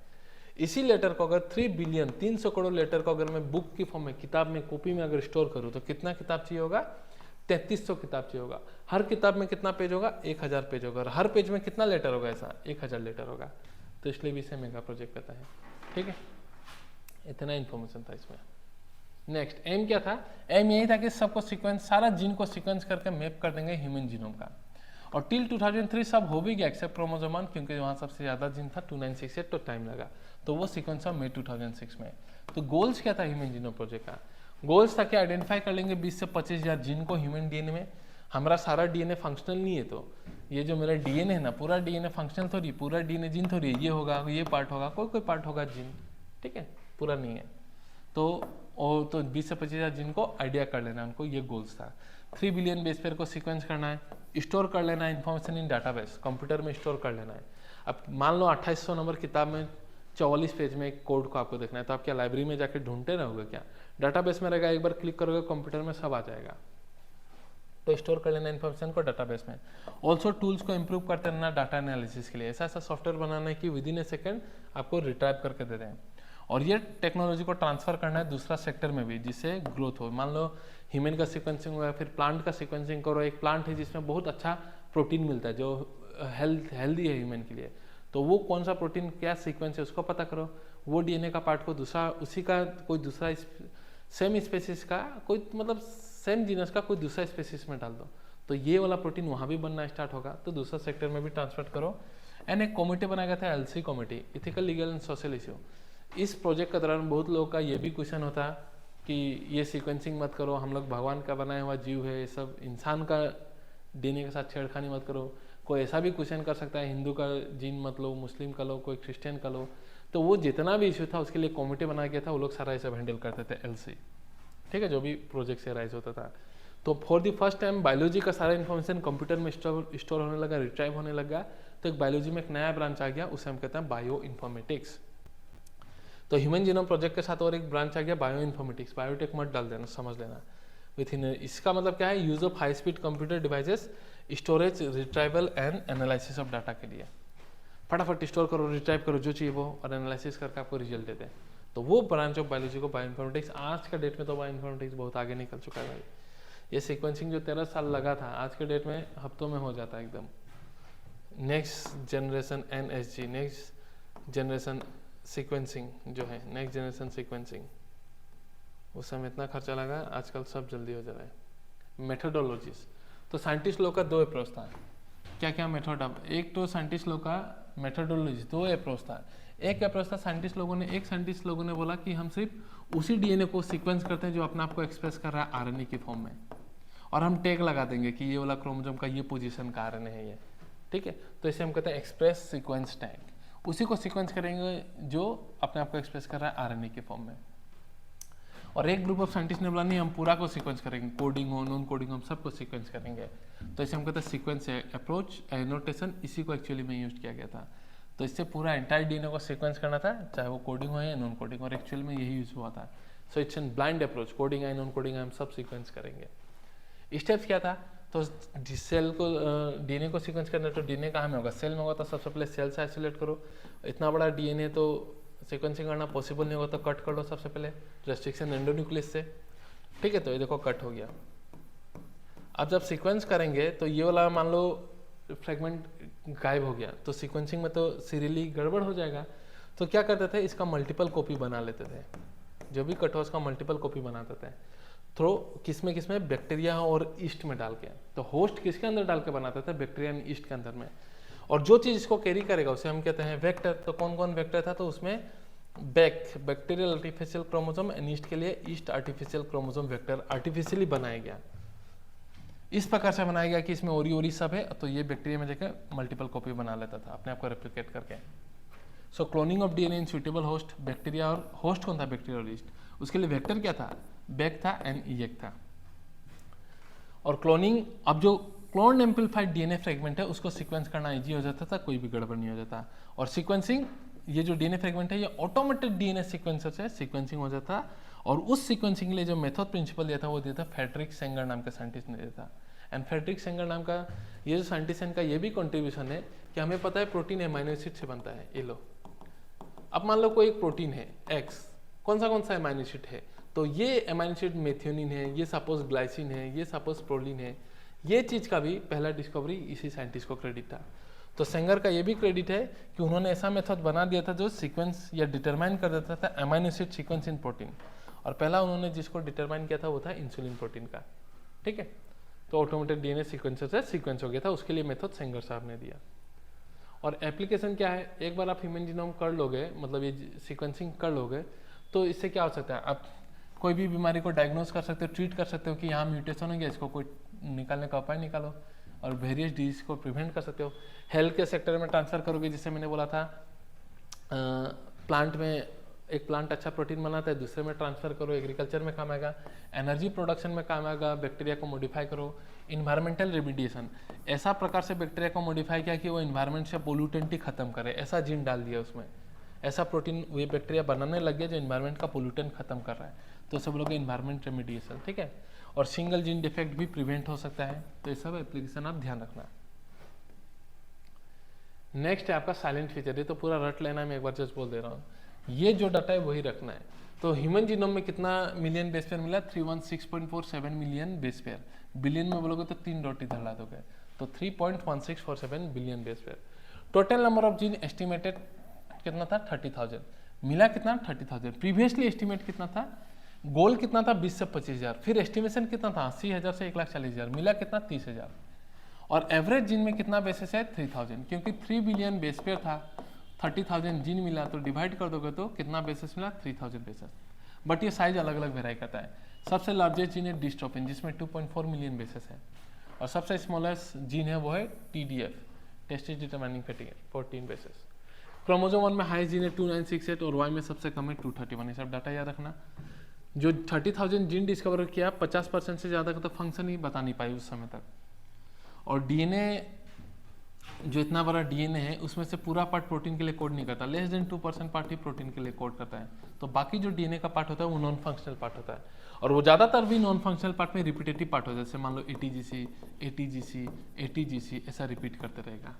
Speaker 1: इसी लेटर को अगर 3 बिलियन 300 करोड़ लेटर को अगर मैं बुक की फॉर्म में, किताब में, कॉपी में अगर स्टोर करूँ तो कितना किताब चाहिए होगा? 3300 किताब चाहिए होगा। हर किताब में कितना पेज होगा? 1000 पेज होगा। और हर पेज में कितना लेटर होगा? ऐसा 1000 लेटर होगा। तो इसलिए भी इसे मेगा प्रोजेक्ट कहता है। ठीक है, इतना इन्फॉर्मेशन था इसमें। नेक्स्ट एम क्या था? एम यही था कि सबको सीक्वेंस, सारा जीन को सीक्वेंस करके मैप कर देंगे ह्यूमन जीनोम का। और टिल 2003 सब हो भी गया एक्सेप्ट क्रोमोसोम 1, क्योंकि वहाँ सबसे ज़्यादा जीन था 2968, तो टाइम लगा। तो वो सीक्वेंस हुआ मई 2006 में। तो गोल्स क्या था ह्यूमन जीनोम प्रोजेक्ट का? गोल्स था कि आइडेंटिफाई कर लेंगे 20 से 25,000 जीन को ह्यूमन डीएनए में। हमारा सारा डीएनए फंक्शनल नहीं है, तो ये जो मेरा डीएनए है ना, पूरा डीएनए फंक्शनल थोड़ी, पूरा डीएनए जीन थोड़ी है। ये होगा, ये पार्ट होगा, कोई पार्ट होगा जीन, ठीक है, पूरा नहीं है। तो 20 से 25,000 जीन को आइडिया कर लेना, उनको ये गोल्स था। 3 बिलियन बेस पेयर को सीक्वेंस करना है, स्टोर कर लेना है इन्फॉर्मेशन इन डाटाबेस, कंप्यूटर में स्टोर कर लेना है। अब मान लो 2800 नंबर किताब में 44 पेज में एक कोड को आपको देखना है, तो आप क्या लाइब्रेरी में जाके ढूंढते रहोगे क्या? डाटाबेस में रहेगा, एक बार क्लिक करोगे कंप्यूटर में सब आ जाएगा। तो स्टोर कर लेना इन्फॉर्मेशन को डाटाबेस में। ऑल्सो टूल्स को इंप्रूव करते रहना डाटा एनालिसिस के लिए, ऐसा ऐसा सॉफ्टवेयर बनाना है कि विद इन ए सेकेंड आपको रिट्राइव करके दे दें। और ये टेक्नोलॉजी को ट्रांसफर करना है दूसरा सेक्टर में भी, जिससे ग्रोथ हो। मान लो ह्यूमन का सीक्वेंसिंग हुआ, फिर प्लांट का सीक्वेंसिंग करो। एक प्लांट है जिसमें बहुत अच्छा प्रोटीन मिलता है, जो हेल्दी है ह्यूमन के लिए, तो वो कौन सा प्रोटीन क्या सीक्वेंस है उसको पता करो। वो डीएनए का पार्ट को दूसरा, उसी का कोई दूसरा सेम स्पेसिस का, कोई मतलब सेम जीनस का कोई दूसरा स्पेसिस में डाल दो, तो ये वाला प्रोटीन वहाँ भी बनना स्टार्ट होगा। तो दूसरा सेक्टर में भी ट्रांसफर करो। एंड एक कमेटी बनाया गया था LC committee, ethical legal and social issue. इस प्रोजेक्ट के दौरान बहुत लोगों का ये भी क्वेश्चन होता कि ये सीक्वेंसिंग मत करो, हम लोग भगवान का बनाया हुआ जीव है, ये सब इंसान का डीएनए के साथ छेड़खानी मत करो। कोई ऐसा भी क्वेश्चन कर सकता है, हिंदू का जीन मत लो, मुस्लिम का लो, कोई क्रिश्चियन का लो। तो वो जितना भी इशू था उसके लिए कमेटी बनाया गया था, वो लोग सारा सब हैंडल करते थे एलसी, ठीक है, जो भी प्रोजेक्ट से राइज होता था। तो for the first time biology का सारा इन्फॉर्मेशन कंप्यूटर में स्टोर होने लगा, रिट्राइव होने लगा। तो एक बायोलॉजी में एक नया ब्रांच आ गया, उसे हम कहते हैं बायो इन्फॉर्मेटिक्स। तो ह्यूमन जीनोम प्रोजेक्ट के साथ और एक ब्रांच आ गया बायो इन्फॉर्मेटिक्स। बायोटेक मत डाल देना, समझ लेना विथ इन। इसका मतलब क्या है? Use of high speed computer devices, storage, retrieval and analysis of data के लिए। फटाफट स्टोर करो, रिट्राइव करो जो चाहिए वो, और एनालिसिस करके आपको रिजल्ट देते हैं। तो वो ब्रांच ऑफ बायोलॉजी को बायो इन्फॉर्मेटिक्स। आज के डेट में तो बायो इन्फॉर्मेटिक्स बहुत आगे निकल चुका है भाई। ये सीक्वेंसिंग जो 13 साल लगा था, आज के डेट में हफ्तों में हो जाता है एकदम। Next generation NSG, next generation sequencing जो है, नेक्स्ट जनरेशन सीक्वेंसिंग, उस समय इतना खर्चा लगा, आजकल सब जल्दी हो जा रहा है। मेथोडोलॉजीज, तो साइंटिस्ट लोग का 2 अप्रोच था। क्या क्या मेथड? अब एक तो साइंटिस्ट लोग का मेथोडोलॉजी 2 अप्रोच था। एक अप्रोच था साइंटिस्ट लोगों ने बोला कि हम सिर्फ उसी डीएनए को सीक्वेंस करते हैं जो अपने आप को एक्सप्रेस कर रहा है आरएनए की फॉर्म में, और हम टैग लगा देंगे कि ये वाला क्रोमोसोम का ये पोजीशन का आरएनए है ये, ठीक है। तो इसे हम कहते हैं एक्सप्रेस सीक्वेंस टैग। उसी को सीक्वेंस करेंगे जो अपने आप को एक्सप्रेस कर रहा है आरएनए के फॉर्म में। और एक ग्रुप ऑफ साइंटिस्ट ने बोला नहीं, हम पूरा को सीक्वेंस करेंगे, कोडिंग हो, नॉन कोडिंग हो, हम सबको सीक्वेंस करेंगे। तो इसे हम कहते हैं सीक्वेंस अप्रोच, एनोटेशन, इसी को एक्चुअली में यूज किया गया था। तो इससे पूरा एंटायर डीएनए को सीक्वेंस करना था, चाहे वो कोडिंग हो या नॉन कोडिंग, और एक्चुअली में यही यूज हुआ था। So it's an blind approach, coding है, नॉन कोडिंग है, हम सब सीक्वेंस करेंगे। स्टेप्स क्या था? तो सेल को, डीएनए को सीक्वेंस करना, तो डीएनए कहाँ में होगा? सेल में होगा। तो सबसे पहले सेल से आइसोलेट करो। इतना बड़ा डीएनए तो सीक्वेंसिंग करना पॉसिबल नहीं होगा, तो कट कर लो सबसे पहले, रेस्ट्रिक्शन एंडोन्यूक्लियस से, ठीक है। तो ये देखो कट हो गया। अब जब सीक्वेंस करेंगे तो ये वाला मान लो फ्रेगमेंट गायब हो गया, तो सीक्वेंसिंग में तो सीरियली गड़बड़ हो जाएगा। तो क्या करते थे? इसका मल्टीपल कॉपी बना लेते थे, जो भी कट हो उसका मल्टीपल कॉपी बनाते थे। थ्रो किसमें बैक्टीरिया और ईस्ट में डाल के। तो होस्ट किसके अंदर डाल के बनाते थे? बैक्टीरिया एंड ईस्ट के अंदर में। और जो चीज़ इसको कैरी करेगा उसे हम कहते हैं वेक्टर। तो कौन कौन वेक्टर था? तो उसमें bacterial artificial chromosome and east के लिए yeast artificial chromosome vector artificially बनाया गया। इस प्रकार से बनाया गया कि इसमें ओरी सब है, तो ये बैक्टीरिया में जाकर मल्टीपल कॉपी बना लेता था अपने आप को रेप्लिकेट करके। So cloning of DNA in suitable host, bacteria, और होस्ट कौन था? बैक्टीरिया और ईस्ट। उसके लिए वेक्टर क्या था? बैक था एंड ईएक था। और क्लोनिंग, अब जो क्लोन एम्पलीफाइड डीएनए फ्रेगमेंट है उसको सीक्वेंस करना इजी हो जाता था, कोई भी गड़बड़ नहीं हो जाता। और सीक्वेंसिंग, ये जो डीएनए फ्रेगमेंट है ये ऑटोमेटेड डीएनए सीक्वेंसर से सीक्वेंसिंग हो जाता। और उस सीक्वेंसिंग के लिए जो मेथड प्रिंसिपल दिया था वो दिया था फ्रेडरिक सेंगर नाम के साइंटिस्ट ने दिया था। एंड फ्रेडरिक सेंगर नाम का ये जो साइंटिस्ट है, इनका ये भी कंट्रीब्यूशन है कि हमें पता है प्रोटीन एमाइनो एसिड से बनता है। ये लो, अब मान लो कोई एक प्रोटीन है एक्स, कौन सा अमाइनो एसिड है, तो ये अमाइनो एसिड मेथियोनिन है, ये सपोज ग्लाइसिन है, ये सपोज प्रोलिन है। ये चीज़ का भी पहला डिस्कवरी इसी साइंटिस्ट को क्रेडिट था। तो सेंगर का ये भी क्रेडिट है कि उन्होंने ऐसा मेथड बना दिया था जो सीक्वेंस या डिटरमाइन कर देता था amino acid sequence in protein. और पहला उन्होंने जिसको डिटरमाइन किया था वो था इंसुलिन प्रोटीन का, ठीक है। तो ऑटोमेटिक डीएनए सीक्वेंसर से सीक्वेंस हो गया था, उसके लिए मेथड सेंगर साहब ने दिया। और एप्लीकेशन क्या है, एक बार आप ह्यूमन जीनोम कर लोगे, मतलब ये सीक्वेंसिंग कर लोगे, तो इससे क्या हो सकता है, आप कोई भी बीमारी को डायग्नोज कर सकते हो, ट्रीट कर सकते हो कि यहाँ म्यूटेशन हो गया, इसको कोई निकालने का उपाय निकालो, और वेरियस डिजीज को प्रिवेंट कर सकते हो। हेल्थ के सेक्टर में ट्रांसफर करोगे, जिससे मैंने बोला था प्लांट में एक प्लांट अच्छा प्रोटीन बनाता है, दूसरे में ट्रांसफर करो, एग्रीकल्चर में काम आएगा, एनर्जी प्रोडक्शन में काम आएगा, बैक्टीरिया को मॉडिफाई करो, इन्वायरमेंटल रेमिडिएशन, ऐसा प्रकार से बैक्टीरिया को मॉडिफाई किया कि वो इन्वायरमेंट से पोल्यूटेंट ही खत्म करे, ऐसा जीन डाल दिया उसमें, ऐसा प्रोटीन ये बैक्टीरिया बनाने लग गया जो इन्वायरमेंट का पोल्यूटेंट खत्म कर रहा है, तो सब लोग इन्वायरमेंट रेमिडिएशन, ठीक है। और सिंगल जीन डिफेक्ट भी प्रिवेंट हो सकता है, तो ये सब एप्लीकेशन आप ध्यान रखना। नेक्स्ट है आपका साइलेंट फीचर, ये तो पूरा रट लेना है, मैं एक बार जस्ट बोल दे रहा हूँ, ये जो डाटा है वही रखना है। तो ह्यूमन जीनोम में कितना मिलियन बेस पेयर मिला, 316.47 मिलियन बेस पेयर, बिलियन में बोलोगे तो 3 डॉट इधर ला दोगे, तो 3.1647 billion base pair. Total number of gene estimated कितना था, 30,000, मिला कितना, 30,000। प्रीवियसली एस्टिमेट कितना था, गोल कितना था, 20 से 25,000, फिर एस्टिमेशन कितना था, 80,000 से 1,40,000, मिला कितना, 30,000। और एवरेज जीन में कितना बेसिस है, 3,000, क्योंकि 3 बिलियन बेस पेयर था, 30,000 जीन मिला, तो डिवाइड कर दोगे तो कितना बेसिस मिला, 3,000 बेसिस। बट ये साइज अलग अलग वेराई करता है। सबसे लार्जेस्ट जीन है डिस्ट्रोफिन, जिसमें 2.4 मिलियन बेसिस है, और सबसे स्मॉलेस्ट जीन है वो है TDF, testis determining fatty, 14 basis. Chromosome 1 में हाई जीन है 2968, और Y में सबसे कम है 231। ये सब डाटा याद रखना। जो 30,000 जीन डिस्कवर किया, 50% से ज़्यादा का तो फंक्शन ही बता नहीं पाई उस समय तक। और डीएनए, जो इतना बड़ा डीएनए है, उसमें से पूरा पार्ट प्रोटीन के लिए कोड नहीं करता, लेस देन 2% पार्ट ही प्रोटीन के लिए कोड करता है। तो बाकी जो डीएनए का पार्ट होता है वो नॉन फंक्शनल पार्ट होता है, और वो ज़्यादातर भी नॉन फंक्शनल पार्ट में रिपीटेटिव पार्ट होता है। जैसे मान लो ATGC ATGC ATGC ऐसा रिपीट करते रहेगा।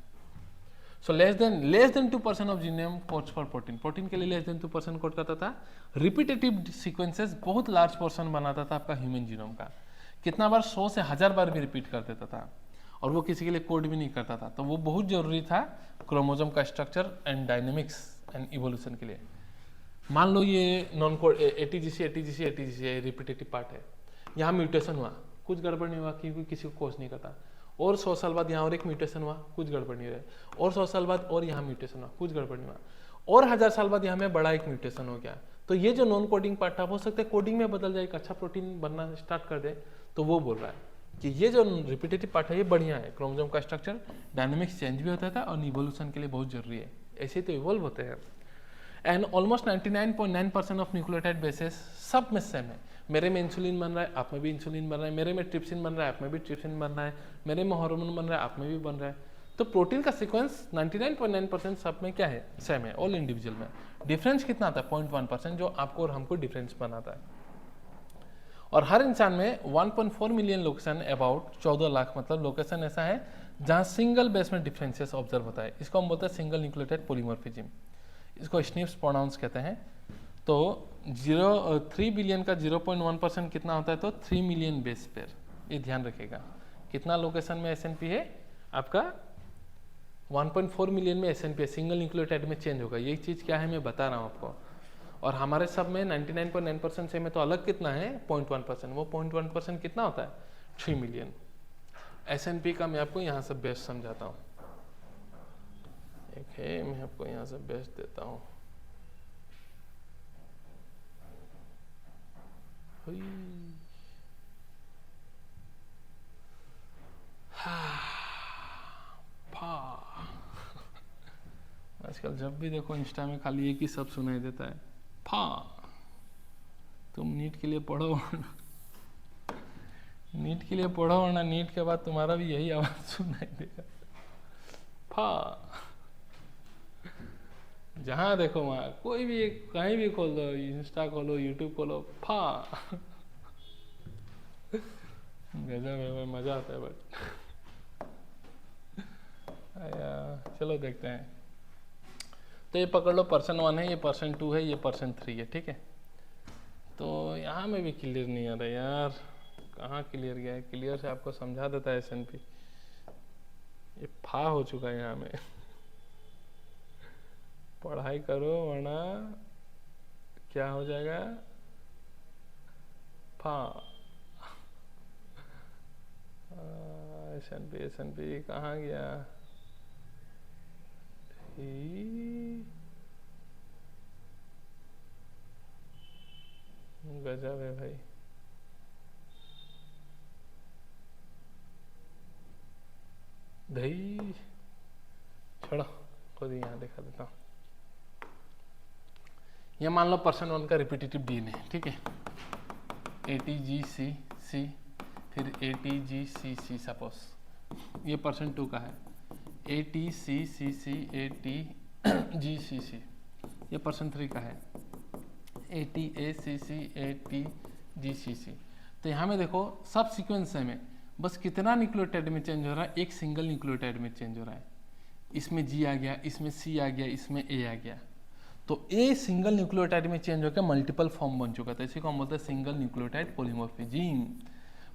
Speaker 1: So less than 2% of genome codes for protein, protein के लिए लेस देन 2% कोड करता था। रिपीटेटिव सीक्वेंसेस बहुत लार्ज पोर्शन बनाता था आपका ह्यूमन जीनोम का, कितना बार, 100 से 1000 बार भी रिपीट कर देता था, और वो किसी के लिए कोड भी नहीं करता था। तो वो बहुत जरूरी था क्रोमोसोम का structure and dynamics and evolution के लिए। मान लो ये non code ATGC repetitive part है, यहाँ म्यूटेशन हुआ, कुछ गड़बड़ नहीं हुआ क्योंकि किसी को कोज नहीं करता, और 100 साल बाद यहाँ और एक म्यूटेशन हुआ, कुछ गड़बड़ नहीं रहे, और 100 साल बाद और यहाँ म्यूटेशन हुआ, कुछ गड़बड़ नहीं हुआ, और 1000 साल बाद यहाँ में बड़ा एक म्यूटेशन हो गया। तो ये जो नॉन कोडिंग पार्ट था, हो सकता है कोडिंग में बदल जाए, एक अच्छा प्रोटीन बनना स्टार्ट कर दे। तो वो बोल रहा है कि ये जो रिपीटेटिव पार्ट है ये बढ़िया है, क्रोमोसोम का स्ट्रक्चर डायनेमिक्स चेंज भी होता था, और इवोल्यूशन के लिए बहुत जरूरी है, ऐसे तो इवॉल्व होते हैं। And almost 99.9% of nucleotide basis सब में सेम है। मेरे में इंसुलिन बन रहा है, आप में भी इंसुलिन बन रहा है, मेरे में ट्रिप्सिन बन रहा है, आप में भी ट्रिप्सिन बन रहा है, मेरे में हार्मोन बन रहा है, आप में भी बन रहा है। तो प्रोटीन का सीक्वेंस 99.9% सब में क्या है, सेम है, ऑल इंडिविजुअल में। डिफरेंस कितना आता है, 0.1%, जो आपको और हमको डिफरेंस बनाता है। और हर इंसान में 1.4 मिलियन लोकेशन, अबाउट 14 लाख मतलब लोकेशन ऐसा है जहां सिंगल बेस में डिफरेंसेस ऑब्जर्व होता है। इसको हम बोलते हैं सिंगल न्यूक्लियोटाइड पॉलीमॉर्फिज्म, इसको स्निप्स प्रोनाउंस कहते हैं। तो 3 बिलियन का 0.1% कितना होता है, तो 3 मिलियन बेस पेयर, ये ध्यान रखिएगा। कितना लोकेशन में SNP है आपका, 1.4 मिलियन में SNP है, सिंगल न्यूक्लियोटाइड में चेंज होगा। ये चीज़ क्या है मैं बता रहा हूँ आपको। और हमारे सब में 99.9% से में तो अलग कितना है, 0.1%, वो 0.1% कितना होता है, 3 मिलियन। SNP का मैं आपको यहाँ से बेस्ट समझाता हूँ, एक है, मैं आपको यहाँ से बेस्ट देता हूँ। आजकल जब भी देखो इंस्टा में खाली एक ही सब सुनाई देता है, फा। तुम नीट के लिए पढ़ो, नीट के लिए पढ़ो, वरना नीट के बाद तुम्हारा भी यही आवाज सुनाई देगा, फा। जहाँ देखो वहाँ, कोई भी कहीं भी खोल दो, इंस्टा खोलो, यूट्यूब खोलो, फा। गजब है, मजा आता है। बट चलो देखते हैं। तो ये पकड़ लो पर्सन 1 है, ये पर्सन 2 है, ये पर्सन 3 है, ठीक है। तो यहाँ में भी क्लियर नहीं आ रहा यार, कहाँ क्लियर गया है? क्लियर से आपको समझा देता है SNP, ये फा हो चुका है यहाँ में। पढ़ाई करो वरना क्या हो जाएगा, फा। SNP कहाँ गया? गजब है भाई। दही छोड़ो, खुद ही यहाँ दिखा देता हूँ। ये मान लो पर्सन 1 का रिपीटेटिव DNA, ठीक है, ATGCC, फिर ATGCC सपोज। ये पर्सन 2 का है ATCCC, ATGCC। ये पर्सन 3 का है ATACC, ATGCC। तो यहाँ में देखो सब सीक्वेंस है में बस कितना न्यूक्लियोटाइड में चेंज हो रहा है, एक सिंगल न्यूक्लियोटाइड में चेंज हो रहा है। इसमें G आ गया, इसमें C आ गया, इसमें A आ गया। तो A सिंगल न्यूक्लियोटाइड में चेंज होकर मल्टीपल फॉर्म बन चुका था, इसी को हम बोलते हैं सिंगल न्यूक्लियोटाइड पॉलीमॉर्फिज्म।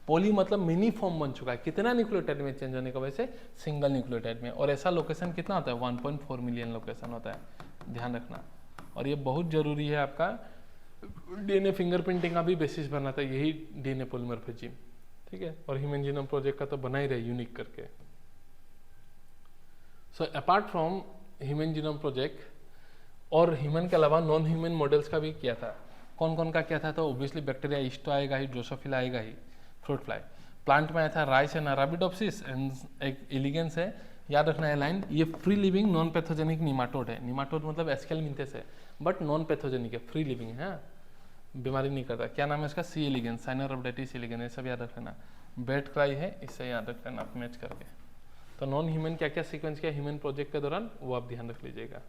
Speaker 1: पॉली मतलब मिनी फॉर्म बन चुका है, कितना न्यूक्लियोटाइड में चेंज होने की वजह से, सिंगल न्यूक्लियोटाइड में। और ऐसा लोकेशन कितना होता है, 1.4 मिलियन लोकेशन होता है, ध्यान रखना। और ये बहुत जरूरी है, आपका DNA फिंगरप्रिंटिंग का भी बेसिस बनाता है यही DNA पॉलीमॉर्फिज्म, ठीक है। और ह्यूमन जीनोम प्रोजेक्ट का तो बना ही रहे यूनिक करके। So apart from human genome project, और ह्यूमन के अलावा नॉन ह्यूमन मॉडल्स का भी किया था। कौन कौन का किया था? तो ऑब्वियसली बैक्टीरिया ईस्ट तो आएगा ही, ड्रोसोफिला आएगा ही, फ्रूट फ्लाई। प्लांट में आया था राइस एंड अराबिडोप्सिस, एंड एक एलिगेंस है, याद रखना है लाइन। ये free living non pathogenic nematode है। निमाटोड मतलब एस्केल मिंथेस है, बट नॉन पैथोजेनिक है, फ्री लिविंग है, बीमारी नहीं करता। क्या नाम है इसका? सी एलिगेंस, साइनोरhabditis एलिगेंस, ये सब याद रख लेना। बेड क्राई है, इससे याद रख लेना आप मैच करके। तो नॉन ह्यूमन क्या क्या सीक्वेंस किया ह्यूमन प्रोजेक्ट के दौरान, वो आप ध्यान रख लीजिएगा।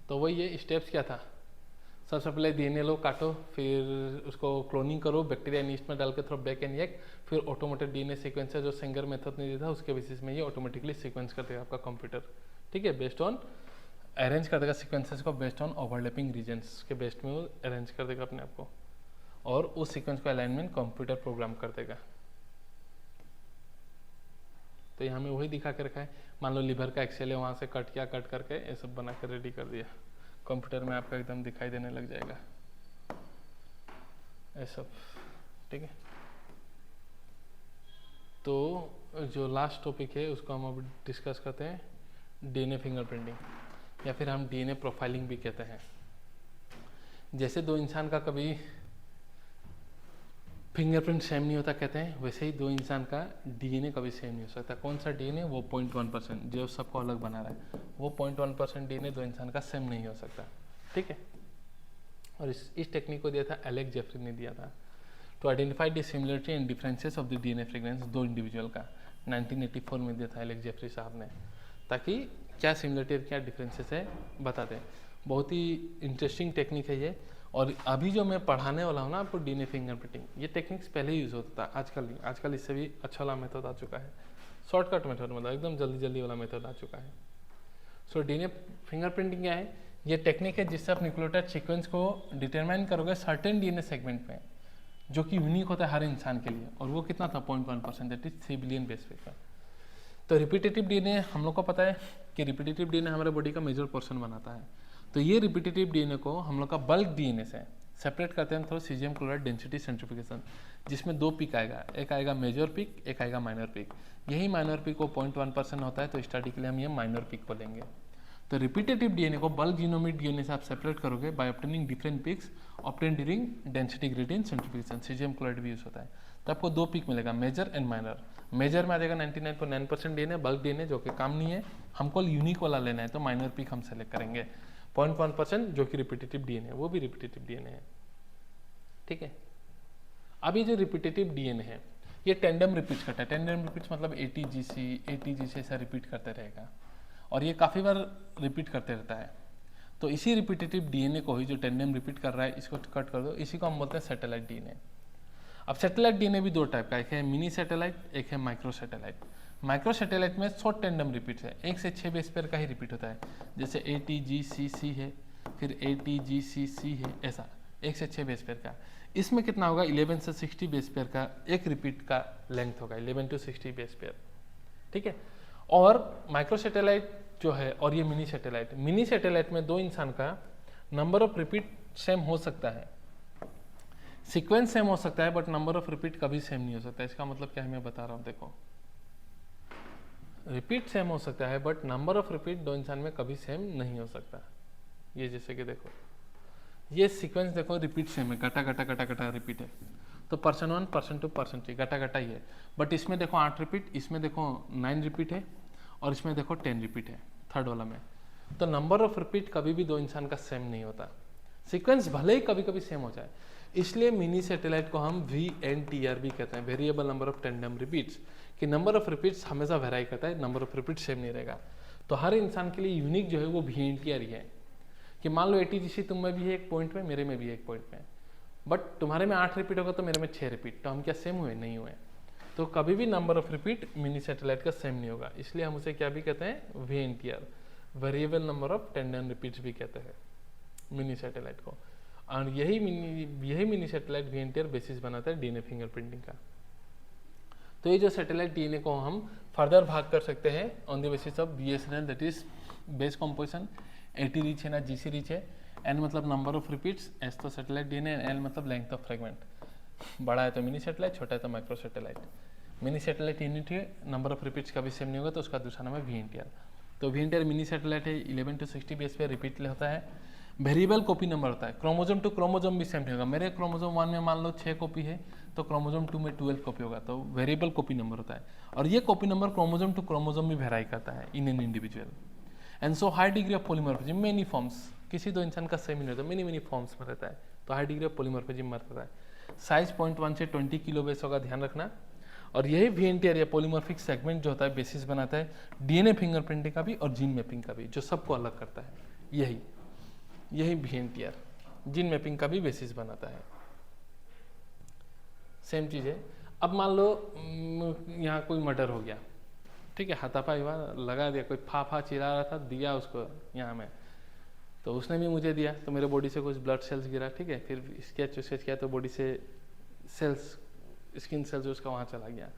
Speaker 1: तो वही ये स्टेप्स क्या था, सबसे पहले DNA लो, काटो, फिर उसको क्लोनिंग करो, बैक्टीरिया ईस्ट में डाल के थोड़ा बैक एंड एक, फिर ऑटोमेटेड DNA सीक्वेंस है जो सेंगर मेथड ने दिया था, उसके बेसिस में ये ऑटोमेटिकली सीक्वेंस कर देगा आपका कंप्यूटर, ठीक है। बेस्ड ऑन अरेंज कर देगा सीक्वेंसेस को, बेस्ड ऑन ओवरलैपिंग रीजन्स के बेस्ड में वो अरेंज कर देगा अपने आप को, और उस सीक्वेंस का अलाइनमेंट कंप्यूटर प्रोग्राम कर देगा। तो यहाँ में वही दिखा के रखा है। मान लो लिवर का एक्सेल है, वहाँ से कट किया, कट करके ये सब बना कर रेडी कर दिया, कंप्यूटर में आपका एकदम दिखाई देने लग जाएगा ये सब, ठीक है। तो जो लास्ट टॉपिक है उसको हम अब डिस्कस करते हैं, DNA फिंगरप्रिंटिंग, या फिर हम DNA प्रोफाइलिंग भी कहते हैं। जैसे दो इंसान का कभी फिंगरप्रिंट सेम नहीं होता कहते हैं, वैसे ही दो इंसान का DNA कभी सेम नहीं हो सकता। कौन सा DNA? वो 0.1% जो सबको अलग बना रहा है, वो 0.1% DNA दो इंसान का सेम नहीं हो सकता, ठीक है। और इस टेक्निक को दिया था एलेक्स जेफरी ने दिया था, to identify the similarity and differences of the DNA fragrance, दो इंडिविजुअल का 1984 में दिया था एलेक्स जेफरी साहब ने, ताकि क्या सिमिलरिटी और क्या डिफरेंसेस है बता दें। बहुत ही इंटरेस्टिंग टेक्निक है ये। और अभी जो मैं पढ़ाने वाला हूँ ना आपको DNA फिंगरप्रिंटिंग, ये टेक्निक्स पहले यूज़ होता था, आजकल नहीं। आजकल इससे भी अच्छा वाला मेथड आ चुका है, शॉर्टकट मेथड, मतलब एकदम जल्दी जल्दी वाला मेथड आ चुका है। सो DNA फिंगरप्रिंटिंग क्या है? ये टेक्निक है जिससे आप न्यूक्लियोटाइड सीक्वेंस को डिटरमाइन करोगे सर्टेन DNA सेगमेंट में, जो कि यूनिक होता है हर इंसान के लिए, और वो कितना था 0.1%, that is 3 billion base pair. तो रिपीटेटिव DNA हम लोग को पता है कि रिपीटेटिव DNA हमारे बॉडी का मेजर पोर्शन बनाता है। तो ये रिपीटेटिव DNA को हम लोग का बल्क DNA से सेपरेट करते हैं through caesium chloride density centrifugation, जिसमें दो पिक आएगा, एक आएगा मेजर पिक, एक आएगा माइनर पिक। यही माइनर पिक को 0.1% होता है, तो स्टडी के लिए हम ये माइनर पिक बोलेंगे। तो रिपीटेटिव DNA को बल्क जीनोमिक DNA से आप सेपरेट करोगे by obtaining different peaks obtain during density gradient centrifugation, caesium chloride भी यूज होता है। तो आपको दो पिक मिलेगा, मेजर एंड माइनर। मेजर में आ जाएगा 99.9% DNA, बल्क DNA जो कि काम नहीं है, हमको यूनिक वाला लेना है, तो माइनर पिक हम सेलेक्ट करेंगे। 0.1% जो कि रिपीटेटिव DNA है, वो भी रिपीटेटिव DNA है, ठीक है। अभी जो रिपीटेटिव DNA है ये टेंडम रिपीट करता है। टेंडम रिपीट्स मतलब ATGC ऐसा रिपीट करते रहेगा, और ये काफ़ी बार रिपीट करते रहता है। तो इसी रिपीटेटिव DNA को ही जो टेंडम रिपीट कर रहा है, इसको कट कर दो, इसी को हम बोलते हैं सैटेलाइट DNA। अब सैटेलाइट डीएनए भी दो टाइप का, एक है मिनी सैटेलाइट, एक है माइक्रो सैटेलाइट। माइक्रो सैटेलाइट में शॉर्ट टेंडम रिपीट है, 1 से 6 बेस पेयर का ही रिपीट होता है, जैसे ATGCC है, फिर ATGCC है, ऐसा 1 से 6 बेस पेयर का। इसमें कितना होगा, 11 से 60 बेस पेयर का एक रिपीट का लेंथ होगा, 11 to 60 बेस पेयर, ठीक है। और माइक्रो सैटेलाइट जो है और ये मिनी सैटेलाइट में दो इंसान का नंबर ऑफ रिपीट सेम हो सकता है, सीक्वेंस सेम हो सकता है, बट नंबर ऑफ रिपीट कभी सेम नहीं हो सकता। इसका मतलब क्या है मैं बता रहा हूँ, देखो रिपीट सेम हो सकता है बट नंबर ऑफ रिपीट दो इंसान में कभी सेम नहीं हो सकता। ये जैसे कि देखो ये सीक्वेंस देखो रिपीट सेम है, गटा गटा गटा गटा रिपीट है, तो पर्सन 1 पर्सन 2 पर्सन 3 गटा गटा ही है, बट इसमें देखो 8 रिपीट, इसमें देखो 9 रिपीट है और इसमें देखो 10 रिपीट है थर्ड वाला में। तो नंबर ऑफ रिपीट कभी भी दो इंसान का सेम नहीं होता, सीक्वेंस भले ही कभी कभी सेम हो जाए। इसलिए मिनी सैटेलाइट को हम VNTR भी कहते हैं, variable number of tandem repeats, कि नंबर ऑफ रिपीट्स हमेशा वेराई करता है, नंबर ऑफ रिपीट सेम नहीं रहेगा। तो हर इंसान के लिए यूनिक जो है वो VNTR ही है, कि मान लो ATGC तुम में भी है एक पॉइंट में, मेरे में भी है एक पॉइंट में, बट तुम्हारे में 8 रिपीट होगा तो मेरे में 6 रिपीट, तो हम क्या सेम हुए, नहीं हुए। तो कभी भी number of repeat mini satellite का सेम नहीं होगा, इसलिए हम उसे क्या भी कहते हैं, VNTR, variable number of tandem repeats भी कहते हैं मिनी सैटेलाइट को। और यही मिनी सैटेलाइट VNTR बेसिस बनाता है डीएनए फिंगरप्रिंटिंग का। तो ये जो सैटेलाइट डीएनए को हम फर्दर भाग कर सकते हैं on the basis of BSNL, that is base composition, AT rich है ना GC रिच है, N मतलब नंबर ऑफ रिपीट्स, S तो सैटेलाइट डीएनए, L मतलब लेंथ ऑफ फ्रेगमेंट। बड़ा है तो मिनी सैटेलाइट, छोटा है तो micro satellite. Mini satellite unit है, नंबर ऑफ रिपीट्स कभी सेम नहीं होगा, तो उसका दूसरा नाम है VNTR। तो VNTR मिनी सैटेलाइट है, 11 to 60 बेस पे रिपीट होता है, वेरिएबल कॉपी नंबर होता है, क्रोमोजोम टू क्रोमोजोम भी सेम नहीं होगा। मेरे क्रोमोजोम 1 में मान लो 6 कॉपी है, तो क्रोमोजोम 2 में 12 कॉपी होगा, तो वेरिएबल कॉपी नंबर होता है। और ये copy number chromosome to chromosome भी वेराई करता है in an individual. And so high degree of polymorphism, many forms, किसी दो इंसान का सेम नहीं रहता, मेनी फॉर्म्स में रहता है, तो हाई डिग्री ऑफ पॉलीमॉर्फिज्म में रहता है। साइज 0.1 से 20 किलो बेस होगा, ध्यान रखना। और यही VNTR या पॉलीमॉर्फिक सेगमेंट जो होता है बेसिस बनाता है डीएनए फिंगरप्रिंटिंग का भी और जीन मैपिंग का भी, जो सबको अलग करता है। यही VNTR जीन मैपिंग का भी बेसिस बनाता है। सेम चीज़ है। अब मान लो यहाँ कोई मर्डर हो गया, ठीक है, हाथापाई हुआ, लगा दिया, कोई फा चिल्ला रहा था, दिया उसको यहाँ में, तो उसने भी मुझे दिया, तो मेरे बॉडी से कुछ ब्लड सेल्स गिरा, ठीक है, फिर स्केच किया तो बॉडी से सेल्स, स्किन सेल्स उसका वहाँ चला गया।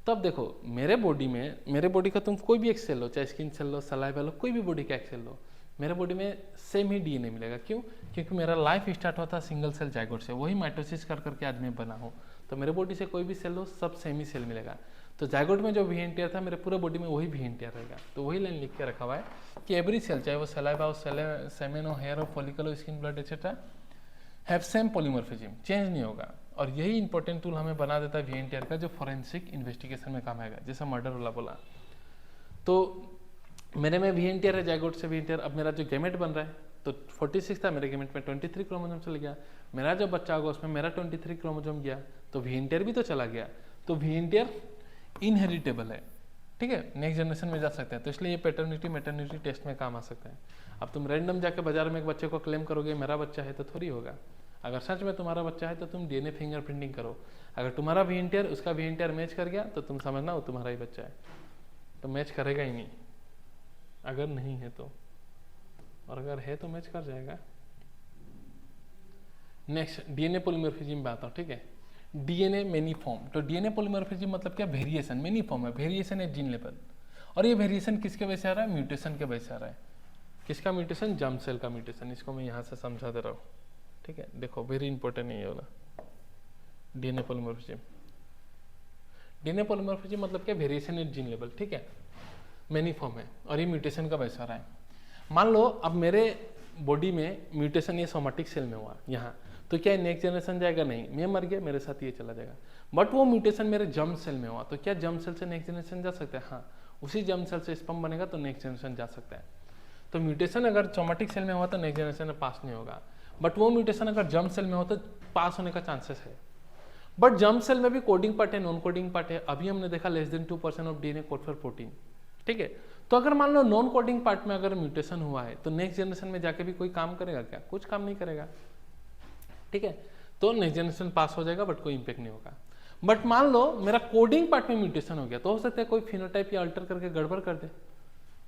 Speaker 1: तब देखो मेरे बॉडी का तुम कोई भी एक सेल लो, चाहे स्किन सेल लो, सलाइवा लो, कोई भी बॉडी का एक सेल लो, मेरे बॉडी में सेम ही डीएनए मिलेगा। क्यों? क्योंकि मेरा लाइफ स्टार्ट होता सिंगल सेल जाइगोट से, वही माइटोसिस कर करके आज मैं बना हूँ। तो मेरे बॉडी से कोई भी सेल लो, सब सेम ही सेल मिलेगा। तो जाइगोट में जो VNTR था, मेरे पूरे बॉडी में वही VNTR रहेगा। तो वही लाइन लिख के रखा हुआ है कि एवरी सेल, चाहे वो सलाइवा हो, सेमेन हो, हेयर हो, फॉलिकल हो, skin, blood etcetera, have same polymorphism, change नहीं होगा। और यही इंपॉर्टेंट टूल हमें बना देता है VNTR का, जो फॉरेंसिक इन्वेस्टिगेशन में काम आएगा, जैसा मर्डर वाला बोला। तो मेरे में VNTR है, जाइगोट से VNTR। अब मेरा जो गैमेट बन रहा है, तो 46 था, मेरे गैमेट में 23 क्रोमोसोम चला गया। मेरा जो बच्चा होगा उसमें मेरा 23 क्रोमोसोम गया, तो VNTR भी तो चला गया। तो VNTR इनहेरिटेबल है, ठीक है, नेक्स्ट जनरेशन में जा सकते हैं। तो इसलिए ये पैटर्निटी मैटर्निटी टेस्ट में काम आ सकता है। अब तुम रैंडम जाके बाजार में एक बच्चे को क्लेम करोगे मेरा बच्चा है, तो थोड़ी होगा। अगर सच में तुम्हारा बच्चा है तो तुम डीएनए फिंगरप्रिंटिंग करो, अगर तुम्हारा VNTR उसका VNTR मैच कर गया तो तुम समझना वो तुम्हारा ही बच्चा है। तो मैच करेगा ही नहीं अगर नहीं है तो, और अगर है तो मैच कर जाएगा। नेक्स्ट डीएनए पॉलीमॉर्फिज्म में आता हूँ, ठीक है। डीएनए मेनी फॉर्म, तो डीएनए पॉलीमॉर्फिज्म मतलब क्या, वेरिएशन, मेनी फॉर्म है, वेरिएशन है जीन लेवल। और ये वेरिएशन किसके वजह से आ रहा है, म्यूटेशन के वजह से आ रहा है। किसका म्यूटेशन, जर्म सेल का म्यूटेशन। इसको मैं यहाँ से समझा दे रहा हूँ, ठीक है। देखो वेरी इंपॉर्टेंट है ये वाला डीएनए पॉलीमॉर्फिज्म। डीएनए पॉलीमॉर्फिज्म मतलब क्या, वेरिएशन एट जीन लेवल, ठीक है, मेनी फॉर्म है और ये म्यूटेशन का वजह से आ रहा है। मान लो अब मेरे बॉडी में म्यूटेशन ये सोमेटिक सेल में हुआ यहाँ, तो क्या नेक्स्ट जनरेशन जाएगा, नहीं, मैं मर गया मेरे साथ ये चला जाएगा। बट वो म्यूटेशन मेरे जर्म सेल में हुआ, तो क्या जर्म सेल से नेक्स्ट जनरेशन जा सकता है, हाँ, उसी जर्म सेल से स्पर्म बनेगा तो नेक्स्ट जनरेशन जा सकता है। तो म्यूटेशन अगर सोमेटिक सेल में हुआ तो नेक्स्ट जनरेशन में पास नहीं होगा, बट वो म्यूटेशन अगर जर्म सेल में हो तो पास होने का चांसेस है। बट जर्म सेल में भी कोडिंग पार्ट है, नॉन कोडिंग पार्ट है। अभी हमने देखा less than 2% of DNA code for protein, ठीक है। तो अगर मान लो नॉन कोडिंग पार्ट में अगर म्यूटेशन हुआ है तो नेक्स्ट जनरेशन में जाके भी कोई काम करेगा क्या, कुछ काम नहीं करेगा, ठीक है। तो नेक्स्ट जनरेशन पास हो जाएगा, बट कोई इम्पैक्ट नहीं होगा। बट मान लो मेरा कोडिंग पार्ट में म्यूटेशन हो गया, तो हो सकता है कोई फिनोटाइप या अल्टर करके गड़बड़ कर दे,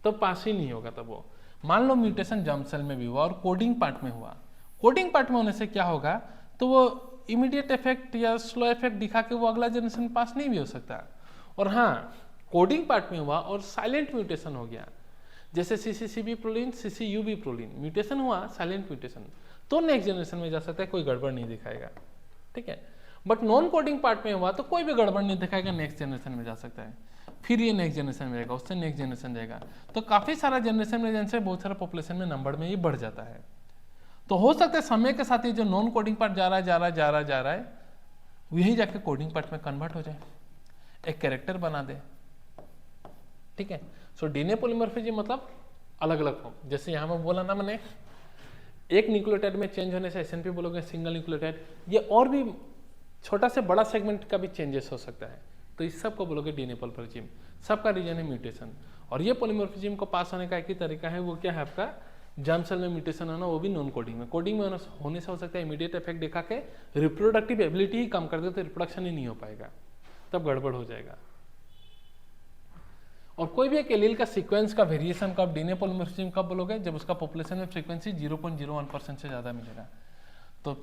Speaker 1: तो पास ही नहीं होगा तब वो। मान लो म्यूटेशन जर्म सेल में भी हुआ और कोडिंग पार्ट में हुआ, कोडिंग पार्ट में होने से क्या होगा, तो वो इमीडिएट इफेक्ट या स्लो इफेक्ट दिखा के वो अगला जनरेशन पास नहीं भी हो सकता। और हाँ, कोडिंग पार्ट में हुआ और साइलेंट म्यूटेशन हो गया, जैसे CCCB proline, CCUB proline, mutation हुआ साइलेंट म्यूटेशन, तो नेक्स्ट जनरेशन में जा सकता है, कोई गड़बड़ नहीं दिखाएगा, ठीक है। बट नॉन कोडिंग पार्ट में हुआ तो कोई भी गड़बड़ नहीं दिखाएगा, नेक्स्ट जनरेशन में जा सकता है, फिर ये नेक्स्ट जनरेशन में जाएगा, उससे नेक्स्ट जनरेशन जाएगा, तो काफ़ी सारा जनरेशन में जैसे बहुत सारा पॉपुलेशन में नंबर में ये बढ़ जाता है। तो हो सकता है समय के साथ ये जो नॉन कोडिंग पार्ट जा रहा है वही जाके कोडिंग पार्ट में कन्वर्ट हो जाए, एक कैरेक्टर बना दे, ठीक है। सो डीएनए पॉलीमॉर्फिज्म मतलब अलग अलग फॉर्म, जैसे यहाँ में बोला ना मैंने, एक न्यूक्लियोटाइड में चेंज होने से SNP बोलोगे सिंगल न्यूक्लियोटाइड, ये और भी छोटा से बड़ा सेगमेंट का भी चेंजेस हो सकता है, तो इस सब को बोलोगे डीएनए पॉलीमॉर्फिज्म, सबका रीजन है म्यूटेशन। और ये पॉलीमॉर्फिज्म को पास होने का एक ही तरीका है, वो क्या है आपका, जर्म सेल में म्यूटेशन होना, वो भी नॉन कोडिंग में। कोडिंग में होने से हो सकता है इमीडिएट इफेक्ट दिखा के रिप्रोडक्टिव एबिलिटी ही कम कर दे, तो रिप्रोडक्शन ही नहीं हो पाएगा, तब गड़बड़ हो जाएगा। और कोई भी एक एलील का सीक्वेंस का वेरिएशन का डीएनए पॉलीमॉर्फिज्म कब बोलोगे, जब उसका पॉपुलेशन में फ्रीक्वेंसी 0.01% से ज़्यादा मिलेगा। तो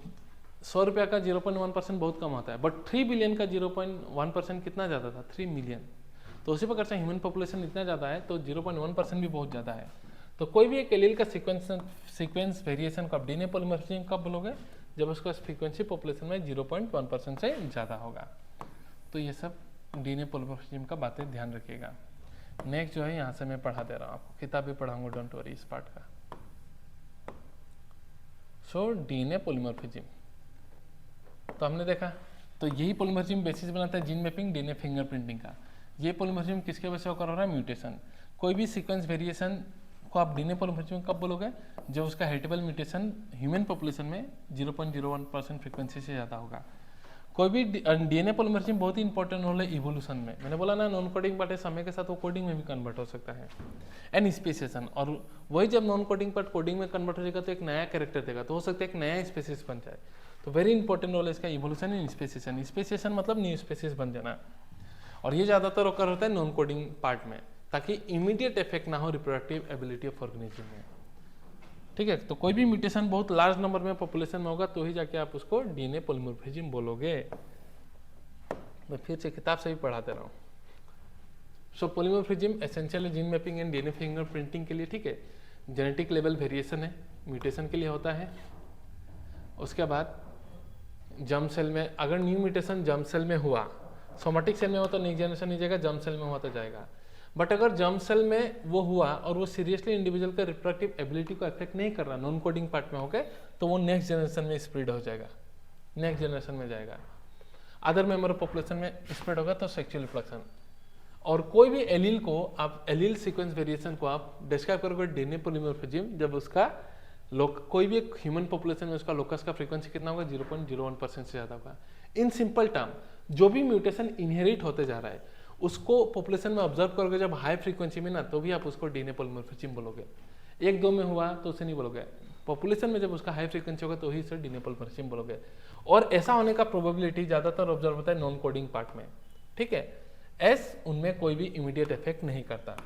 Speaker 1: 100 रुपया का 0.1% बहुत कम होता है, बट 3 बिलियन का 0.1% कितना ज़्यादा था, 3 मिलियन। तो उसी प्रकार से ह्यूमन पॉपुलेशन इतना ज़्यादा है, तो 0.1% भी बहुत ज़्यादा है। तो कोई भी एक एलील का सीक्वेंस वेरिएशन का डीएनए पॉलीमॉर्फिज्म कब बोलोगे, जब उसका फ्रीक्वेंसी पॉपुलेशन में 0.1% से ज़्यादा होगा। तो ये सब डीएनए पॉलीमॉर्फिज्म का बातें ध्यान रखिएगा। नेक्स्ट जो है यहाँ से मैं पढ़ा दे रहा हूँ आपको, किताब भी पढ़ाऊंगा, डोंट वरी इस पार्ट का। सो डीएनए पॉलीमॉर्फिज्म तो हमने देखा, तो यही पॉलीमॉर्फिज्म बेसिस बनाता है जीन मैपिंग, डीएनए फिंगरप्रिंटिंग का। ये पॉलीमॉर्फिज्म किसके वजह से होकर हो रहा है, म्यूटेशन। कोई भी सीक्वेंस वेरिएशन को आप डीएनए पॉलीमॉर्फिज्म कब बोलोगे, जब उसका हेरिटेबल म्यूटेशन ह्यूमन पॉपुलेशन में 0.01% फ्रीक्वेंसी से ज़्यादा होगा। कोई भी डीएनए पॉलीमॉर्फिज्म बहुत ही इंपॉर्टेंट रोल है इवोल्यूशन में। मैंने बोला ना, नॉन कोडिंग पार्ट है, समय के साथ वो कोडिंग में भी कन्वर्ट हो सकता है, एंड स्पेसिएशन। और वही जब नॉन कोडिंग पार्ट कोडिंग में कन्वर्ट हो जाएगा तो एक नया कैरेक्टर देगा, तो हो सकता है एक नया स्पेसिस बन जाए। तो वेरी इंपॉर्टेंट रोल है इसका इवोल्यूशन एंड स्पेसिएशन। स्पेसिएशन मतलब न्यू स्पेसिस बन जाना, और ये ज़्यादातर ओकर होता है नॉन कोडिंग पार्ट में, ताकि इमीडिएट इफेक्ट ना हो रिप्रोडक्टिव एबिलिटी ऑफ ऑर्गेनिज्म में, ठीक है। तो कोई भी म्यूटेशन बहुत लार्ज नंबर में पॉपुलेशन में होगा, तो ही जाके आप उसको डीएनए पॉलीमॉर्फिज्म बोलोगे। मैं फिर से किताब से भी पढ़ाते रहा हूँ। So polymorphism essential gene mapping and DNA fingerprinting के लिए, ठीक है। जेनेटिक लेवल वेरिएशन है, म्यूटेशन के लिए होता है। उसके बाद जर्म सेल में अगर न्यू म्यूटेशन जर्म सेल में हुआ, सोमेटिक सेल में हो तो नेक्स्ट जनरेशन नहीं जाएगा, जर्म सेल में हुआ तो जाएगा। बट अगर जर्म सेल में वो हुआ और वो सीरियसली इंडिविजुअल का रिप्रोडक्टिव एबिलिटी को अफेक्ट नहीं कर रहा, नॉन कोडिंग पार्ट में हो गए, तो वो नेक्स्ट जनरेशन में स्प्रेड हो जाएगा, नेक्स्ट जनरेशन में जाएगा। अदर मेंबर ऑफ पॉपुलेशन में स्प्रेड होगा तो सेक्सुअल रिप्रोडक्शन। और कोई भी एलील को आप एलील सीक्वेंस वेरिएशन को आप डिस्क्राइब करोगे डीएनए पॉलीमॉर्फिज्म, जब उसका कोई भी एक ह्यूमन पॉपुलेशन में उसका लोकस का फ्रीक्वेंसी कितना होगा, 0.01% से ज़्यादा होगा। इन सिंपल टर्म, जो भी म्यूटेशन इनहेरिट होते जा रहा है उसको पॉपुलेशन में ऑब्जर्व करोगे जब हाई फ्रीक्वेंसी में ना, तो भी आप उसको डीएनए पॉलीमॉर्फिज्म बोलोगे। 1-2 में हुआ तो उसे नहीं बोलोगे, पॉपुलेशन में जब उसका हाई फ्रीक्वेंसी होगा तो ही इसे डीएनए पॉलीमॉर्फिज्म बोलोगे। और ऐसा होने का प्रोबेबिलिटी ज़्यादातर ऑब्जर्व होता है नॉन कोडिंग पार्ट में, ठीक है। एस उनमें कोई भी इमीडिएट इफेक्ट नहीं करता,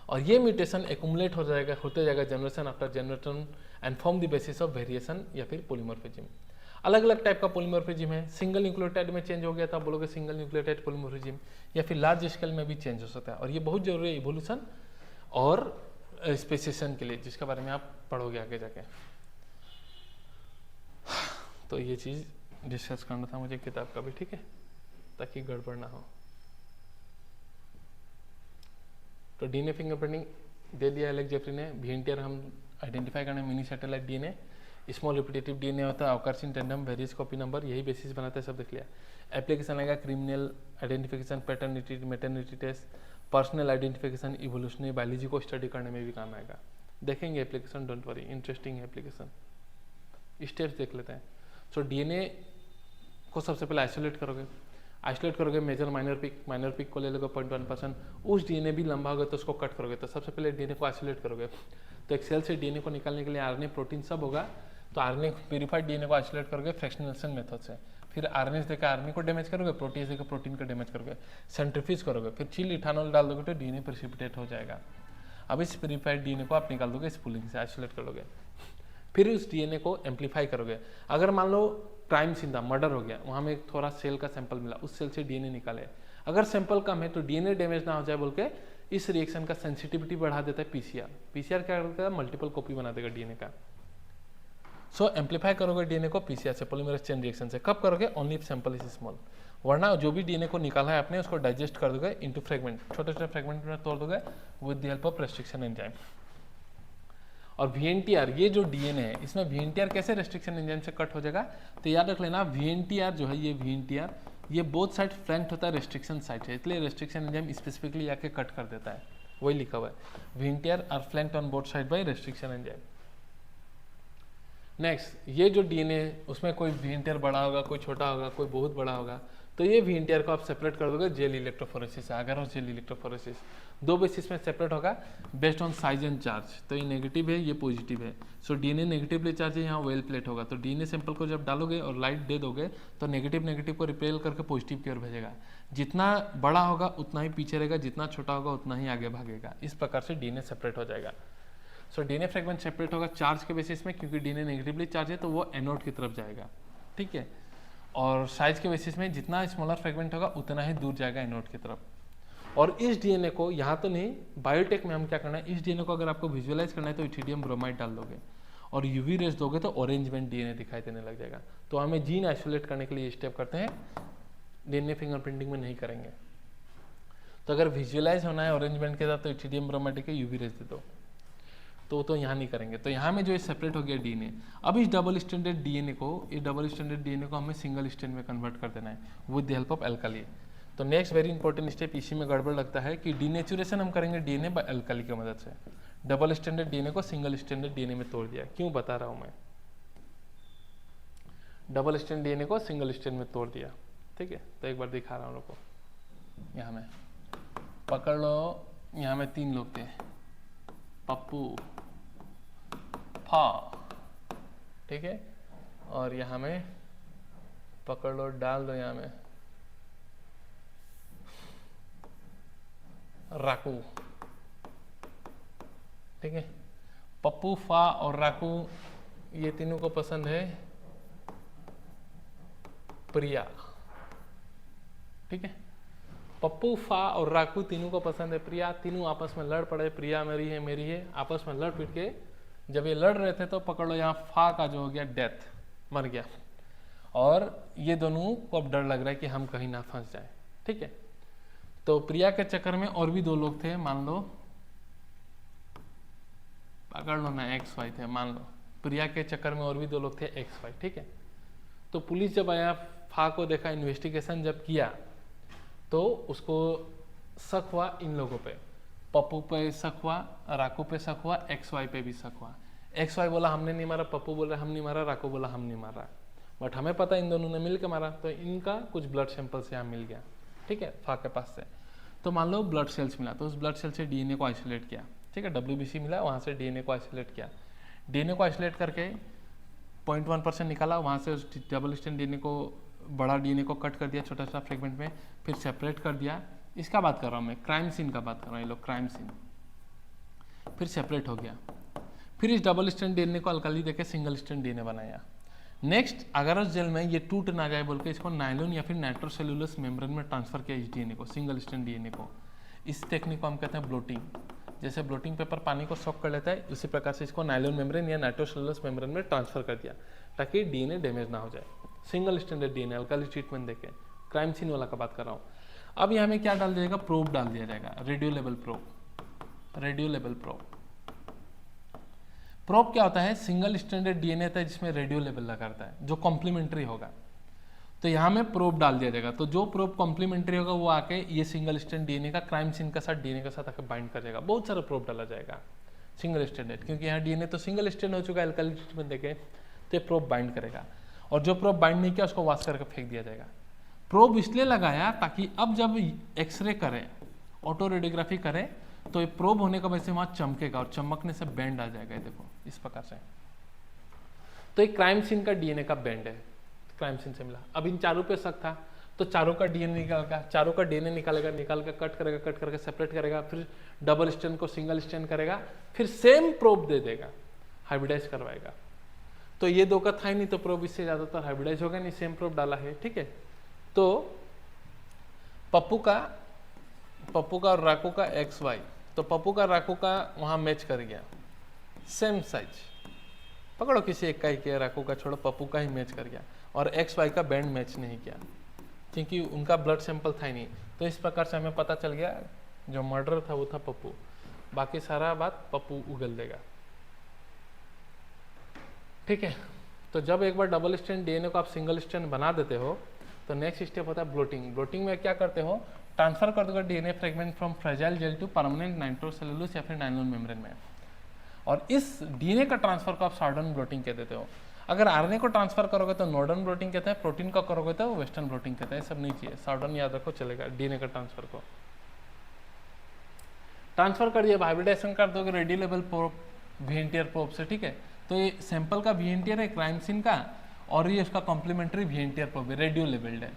Speaker 1: और ये म्यूटेशन एक्युमुलेट हो जाएगा, होते जाएगा generation after generation and form the basis of variation या फिर पॉलीमॉर्फिज्म। अलग अलग टाइप का पॉलीमॉर्फिज्म है। सिंगल न्यूक्लियोटाइड में चेंज हो गया था, बोलोगे सिंगल न्यूक्लियोटाइड पॉलीमॉर्फिज्म, या फिर लार्ज स्केल में भी चेंज हो सकता है। और ये बहुत जरूरी है इवोल्यूशन और स्पेसिएशन के लिए, जिसके बारे में आप पढ़ोगे आगे जाके। तो ये चीज़ डिस्कस करना था मुझे किताब का भी, ठीक है, ताकि गड़बड़ ना हो। तो डीएनए फिंगरप्रिंटिंग दे दिया एलेक्स जेफरी ने। VNTR हम आइडेंटिफाई करने, mini satellite DNA, small repetitive DNA होता है, occurs in tandem, various copy number, यही बेसिस बनाते हैं, सब देख लिया। एप्लीकेशन आएगा criminal identification, paternity maternity test, personal identification, evolutionary biology को स्टडी करने में भी काम आएगा। देखेंगे एप्लीकेशन, डोंट वरी, इंटरेस्टिंग है एप्लीकेशन। स्टेप्स देख लेते हैं। सो डीएनए को सबसे पहले आइसोलेट करोगे, मेजर माइनर पिक को ले लोगे 0.1%। उस डीएनए भी लंबा होगा तो उसको कट करोगे। तो सबसे पहले डीएनए को आइसोलेट करोगे, तो एक सेल से डीएनए को निकालने के लिए आरएनए प्रोटीन सब होगा, तो आरएनए प्यूरिफाइड डीएनए को आइसोलेट करोगे फ्रैक्शनलाइजेशन मेथड से, फिर आरएनएस देकर आरएनए को डैमेज करोगे, प्रोटीज देकर प्रोटीन को डैमेज करोगे, सेंट्रीफ्यूज करोगे, फिर चिल इथानॉल डाल दोगे तो डीएनए प्रेसिपिटेट हो जाएगा। अब इस प्यूरिफाइड डीएनए को आप निकाल दोगे स्पूलिंग से, आइसोलेट कर लोगे, फिर उस डीएनए को एम्पलीफाई करोगे। अगर मान लो क्राइम सीन था, मर्डर हो गया, वहाँ में एक थोड़ा सेल का सैंपल मिला, उस सेल से डीएनए निकाले, अगर सैंपल कम है तो डीएनए डैमेज ना हो जाए बोल के इस रिएक्शन का सेंसिटिविटी बढ़ा देता है पीसीआर। पीसीआर क्या करता है, मल्टीपल कॉपी बना देगा डीएनए का। सो एम्पलीफाई करोगे डीएनए को पीसीआर से, पॉलीमरेज चेन रिएक्शन से। कब करोगे, only if sample is small, वरना जो भी डीएनए को निकाला है आपने उसको डाइजेस्ट कर दोगे इनटू फ्रेगमेंट, छोटे छोटे फ्रेगमेंट में तोड़ दोगे with the help of restriction enzyme. और वीएनटीआर, ये जो डीएनए है इसमें वीएनटीआर कैसे रेस्ट्रिक्शन एंजाइम से कट हो जाएगा, तो याद रख लेना वीएनटीआर जो है, ये वीएनटीआर ये बोथ साइड फ्लैंक्ड होता है रेस्ट्रिक्शन साइड है, इसलिए रेस्ट्रिक्शन एंजाइम स्पेसिफिकली आके कट कर देता है, वही लिखा हुआ है, VNTR are flanked on both side by restriction enzyme. Next, ये जो डीएनए उसमें कोई वीएनटीआर बड़ा होगा, कोई छोटा होगा, कोई बहुत बड़ा होगा, तो ये वीएनटीआर को आप सेपरेट कर दोगे जेल इलेक्ट्रोफोरेसिस से, अगर जेल इलेक्ट्रोफोरेसिस दो बेसिस में सेपरेट होगा based on size and charge. तो ये नेगेटिव है, ये पॉजिटिव है, सो डीएनए नेगेटिवली चार्ज है, यहाँ वेल प्लेट होगा, तो डीएनए सैंपल को जब डालोगे और लाइट दे दोगे तो नेगेटिव नेगेटिव को रिपेल करके पॉजिटिव की ओर भेजेगा। जितना बड़ा होगा उतना ही पीछे रहेगा, जितना छोटा होगा उतना ही आगे भागेगा। इस प्रकार से डीएनए सेपरेट हो जाएगा। सो डीएनए फ्रेगमेंट सेपरेट होगा चार्ज के बेसिस में, क्योंकि डीएनए नेगेटिवली चार्ज है तो वो एनोड की तरफ जाएगा, ठीक है। और साइज के बेसिस में जितना स्मॉलर फ्रेगमेंट होगा उतना ही दूर जाएगा एनोड की तरफ। और इस डीएनए को यहाँ तो नहीं, बायोटेक में हम क्या करना है, इस डीएनए को अगर आपको विजुअलाइज करना है तो इथिडियम ब्रोमाइड डाल दोगे और यूवी रेस दोगे तो ऑरेंज बैंड डीएनए दिखाई देने लग जाएगा। तो हमें जीन आइसोलेट करने के लिए स्टेप करते हैं, डीएनए फिंगरप्रिंटिंग में नहीं करेंगे। तो अगर विजुअलाइज होना है ऑरेंज बैंड के साथ तो इथिडियम ब्रोमाइड के यूवी रेस दे दो, तो यहाँ नहीं करेंगे। तो यहाँ में जो सेपरेट हो गया डीएनए, अब इस डबल स्टैंडर्ड डीएनए को हमें सिंगल स्टैंड में कन्वर्ट कर देना है with the help of alkali. तो नेक्स्ट वेरी इंपॉर्टेंट स्टेप इसी में गड़बड़ लगता है कि डीनेचुरेशन हम करेंगे डीएनए बाय एल्काली की मदद से। डबल स्टैंडर्ड डीएनए को सिंगल स्टैंडर्ड डीएनए में तोड़ दिया, क्यों बता रहा हूँ मैं, डबल स्टैंडर्ड डीएनए को सिंगल स्टैंड में तोड़ दिया, ठीक है। तो एक बार दिखा रहा हूँ लोग को, यहाँ में पकड़ लो, यहाँ में 3 लोग थे, पप्पू, फा, ठीक है, और यहाँ में पकड़ लो, डाल दो यहाँ में राकू, ठीक है। पप्पू, फा और राकू ये तीनों को पसंद है प्रिया, ठीक है। पप्पू, फा और राकू तीनों को पसंद है प्रिया। तीनों आपस में लड़ पड़े, प्रिया मेरी है, आपस में लड़ पीट के जब ये लड़ रहे थे तो पकड़ लो यहाँ फा का जो हो गया डेथ, मर गया, और ये दोनों को अब डर लग रहा है कि हम कहीं ना फंस जाए, ठीक है। तो प्रिया के चक्कर में और भी 2 लोग थे, मान लो पकड़ लो ना एक्स वाई थे, मान लो प्रिया के चक्कर में और भी 2 लोग थे एक्स वाई, ठीक है। तो पुलिस जब आया, फा को देखा, इन्वेस्टिगेशन जब किया तो उसको शक हुआ इन लोगों पे, पप्पू पे शक हुआ, राकू पे शक हुआ, एक्स वाई पे भी शक हुआ। एक्स वाई बोला हमने नहीं मारा, पप्पू बोल रहा हम नहीं मारा, राकू बोला हम नहीं मारा, बट हमें पता इन दोनों ने मिल के मारा। तो इनका कुछ ब्लड सैंपल्स यहाँ मिल गया, ठीक है, फा के पास से। तो मान लो ब्लड सेल्स मिला, तो उस ब्लड सेल से डीएनए को आइसोलेट किया, ठीक है, WBC मिला, वहाँ से डीएनए को आइसोलेट किया। डीएनए को आइसोलेट करके 0.1% निकाला, वहाँ से उस डबल स्टैंड डीएनए को, बड़ा डीएनए को कट कर दिया छोटा छोटा फ्रेगमेंट में, फिर सेपरेट कर दिया। इसका बात कर रहा हूँ मैं, क्राइम सीन का बात कर रहा हूँ, ये लोग क्राइम सीन, फिर सेपरेट हो गया। फिर इस डबल स्टैंड डीएनए को अल्काली देके सिंगल स्टैंड डीएनए बनाया। नेक्स्ट, अगर उस जेल में ये टूट ना जाए बोल के इसको नायलॉन या फिर नाइट्रोसेलुलोस मेम्ब्रेन में ट्रांसफर किया इस डीएनए को, सिंगल स्टैंड डीएनए को। इस टेक्निक को हम कहते हैं ब्लोटिंग। जैसे ब्लोटिंग पेपर पानी को सॉक कर लेता है, उसी प्रकार से इसको नायलॉन मेम्ब्रेन या नाइट्रोसेलुलोस मेम्ब्रेन में ट्रांसफर कर दिया ताकि डीएनए डैमेज ना हो जाए। Single standard DNA alkali treatment देके, क्राइम सीन वाला का बात कर रहा हूँ। अब यहाँ में क्या डाल दिया जाएगा, प्रोब डाल दिया जाएगा, radio level probe. Radio level probe, probe क्या होता है, सिंगल स्टैंडर्ड डीएनए था जिसमें रेडियो लेवल लगा रहता है जो कॉम्प्लीमेंट्री होगा, तो यहाँ में प्रोब डाल दिया जाएगा। तो जो प्रोब कॉम्प्लीमेंट्री होगा वो आके ये सिंगल स्टैंड डीएनए का क्राइम सीन का साथ डीएनए के साथ आके बाइंड कर जाएगा। बहुत सारा प्रोब डाला जाएगा सिंगल स्टैंडर्ड, क्योंकि यहाँ डीएनए तो सिंगल स्टैंड हो चुका है अल्काली ट्रीटमेंट देके, तो ये प्रोब बाइंड करेगा। और जो प्रोब बाइंड नहीं किया उसको वॉश करके फेंक दिया जाएगा। प्रोब इसलिए लगाया ताकि अब जब एक्सरे करें, ऑटो रेडियोग्राफी करें, तो ये प्रोब होने का वजह से वहाँ चमकेगा और चमकने से बैंड आ जाएगा। देखो इस प्रकार से, तो एक क्राइम सीन का डीएनए का बैंड है, क्राइम सीन से मिला। अब इन चारों पे शक था तो चारों का डीएनए निकालेगा, चारों का डीएनए निकालेगा, निकाल के कट करके सेपरेट करेगा, फिर डबल स्टैंड को सिंगल स्टैंड करेगा, फिर सेम प्रोब दे देगा, हाइब्रिडाइज करवाएगा। तो ये दो का था ही नहीं, तो प्रोब इससे ज्यादातर हाइब्रिडाइज होगा नहीं, सेम प्रोब डाला है, ठीक है। तो पप्पू का और राकू का एक्स वाई, तो पप्पू का राकू का वहां मैच कर गया, सेम साइज, पकड़ो किसी एक का ही किया, राकू का छोड़ो, पप्पू का ही मैच कर गया, और एक्स वाई का बैंड मैच नहीं किया क्योंकि उनका ब्लड सैंपल था ही नहीं। तो इस प्रकार से हमें पता चल गया जो मर्डर था वो था पप्पू, बाकी सारा बात पप्पू उगल देगा, ठीक है। तो जब एक बार डबल स्टैंड डीएनए को आप सिंगल स्टैंड बना देते हो तो नेक्स्ट स्टेप होता है ब्लोटिंग। ब्लोटिंग में क्या करते हो, ट्रांसफर कर दोगे DNA fragment from fragile gel to permanent nitrocellulose या फिर नाइलॉन मेम्ब्रेन में, और इस डीएनए का ट्रांसफर को आप सार्डन ब्लोटिंग कह देते हो। अगर आरएनए को ट्रांसफर करोगे तो नॉर्डर्न ब्लोटिंग कहते हैं, प्रोटीन का करोगे तो वेस्टर्न ब्लोटिंग कहते हैं, सब नहीं चाहिए, सार्डन याद रखो चलेगा। डीएनए का ट्रांसफर को ट्रांसफर कर दिया, हाइब्रिडाइजेशन कर दोगे radio level probe VNTR probe से, ठीक है। तो ये सैंपल का वीएनटीआर है क्राइम सीन का, और ये उसका कॉम्प्लीमेंट्री वीएनटीआर प्रोब है, रेडियो लेवल्ड है।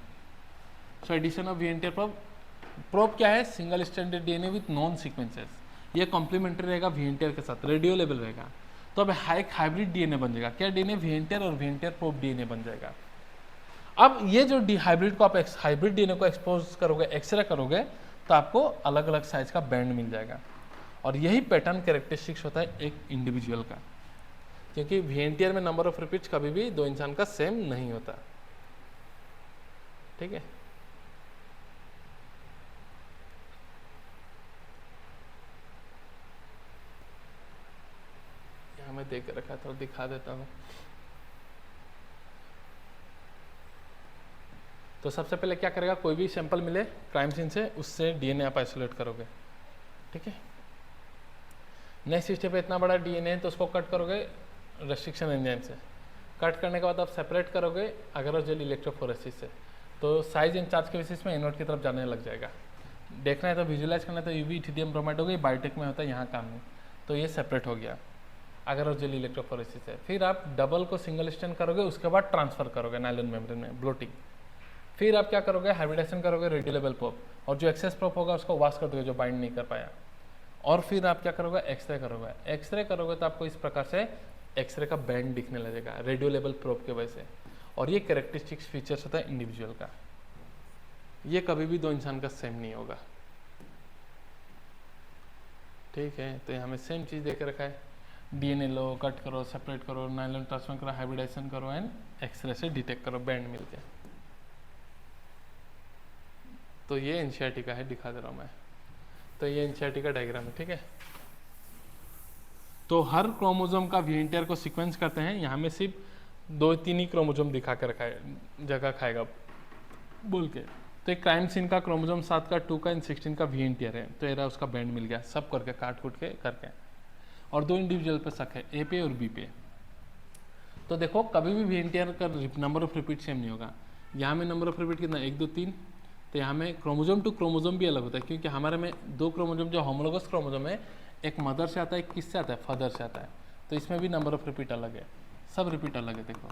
Speaker 1: So addition of VNTR probe क्या है, single standard DNA with non sequences, ये कॉम्प्लीमेंट्री रहेगा वीएनटीआर के साथ, रेडियो लेवल रहेगा। तो अब एक हाइब्रिड डीएनए बन जाएगा, क्या डीएनए, वीएनटीआर और वीएनटीआर प्रोब डीएनए बन जाएगा। अब ये जो हाइब्रिड को आप हाइब्रिड डीएनए को एक्सपोज करोगे, एक्सरे करोगे, तो आपको अलग अलग साइज का बैंड मिल जाएगा, और यही पैटर्न कैरेक्टरिस्टिक्स होता है एक इंडिविजुअल का, क्योंकि वीएनटीआर में नंबर ऑफ रिपीट्स कभी भी दो इंसान का सेम नहीं होता, ठीक है। यहाँ मैं देख रखा था, दिखा देता हूँ। तो सबसे पहले क्या करेगा, कोई भी सैंपल मिले क्राइम सीन से, उससे डीएनए आप आइसोलेट करोगे, ठीक है। नेक्स्ट स्टेप है, इतना बड़ा डीएनए है तो उसको कट करोगे रेस्ट्रिक्शन एंजाइम से, कट करने के बाद आप सेपरेट करोगे अगर जेल इलेक्ट्रोफोरेसिस से, तो साइज एंड चार्ज के बेसिस में एनोड की तरफ जाने लग जाएगा। देखना है तो विजुअलाइज करना है तो यूवी इथिडियम ब्रोमाइड हो गई, बायोटेक में होता है, यहाँ काम नहीं, तो ये सेपरेट हो गया अगर जेल इलेक्ट्रोफोरेसिस है। फिर आप डबल को सिंगल स्टैंड करोगे, उसके बाद ट्रांसफर करोगे नायलॉन मेम्ब्रेन में, ब्लोटिंग। फिर आप क्या करोगे, हाइब्रिडाइजेशन करोगे रेडियो लेवल प्रोब, और जो एक्सेस प्रोब होगा उसको वॉश कर दोगे जो बाइंड नहीं कर पाया, और फिर आप क्या करोगे, एक्सरे करोगे। एक्सरे करोगे तो आपको इस प्रकार से एक्सरे का बैंड दिखने लगेगा रेडियो लेवल प्रोब के वजह से, और ये कैरेक्टरिस्टिक्स फीचर्स होता है इंडिविजुअल का, ये कभी भी दो इंसान का सेम नहीं होगा, ठीक है। तो यहाँ में सेम चीज़ देके रखा है, डीएनए लो, कट करो, सेपरेट करो, नायलॉन ट्रांसफर करो, हाइब्रिडाइजेशन करो, एंड एक्सरे से डिटेक्ट करो बैंड मिलके। तो ये एनसीईआरटी का है, दिखा दे रहा हूँ मैं, तो ये एनसीईआरटी का डायग्राम है, ठीक है। तो हर क्रोमोसोम का वीएनटीआर को सीक्वेंस करते हैं, यहाँ में सिर्फ 2-3 ही क्रोमोसोम दिखा के रखा है, जगह खाएगा बोल के। तो एक क्राइम सीन का क्रोमोसोम 7 का, 2 का एंड 16 का वीएनटीआर है, तो ये उसका बैंड मिल गया सब करके, काट कूट के करके। और 2 इंडिविजुअल पे शक है, ए पे और बी पे। तो देखो कभी भी वीएनटीआर का नंबर ऑफ रिपीट सेम नहीं होगा, यहाँ में नंबर ऑफ रिपीट कितना, 1 2 3, तो यहाँ में क्रोमोसोम टू क्रोमोसोम भी अलग होता है, क्योंकि हमारे में 2 क्रोमोसोम जो होमोलोगस क्रोमोसोम है, एक मदर से आता है, एक किससे आता है, फादर से आता है, तो इसमें भी नंबर ऑफ रिपीट अलग है, सब रिपीट अलग है देखो।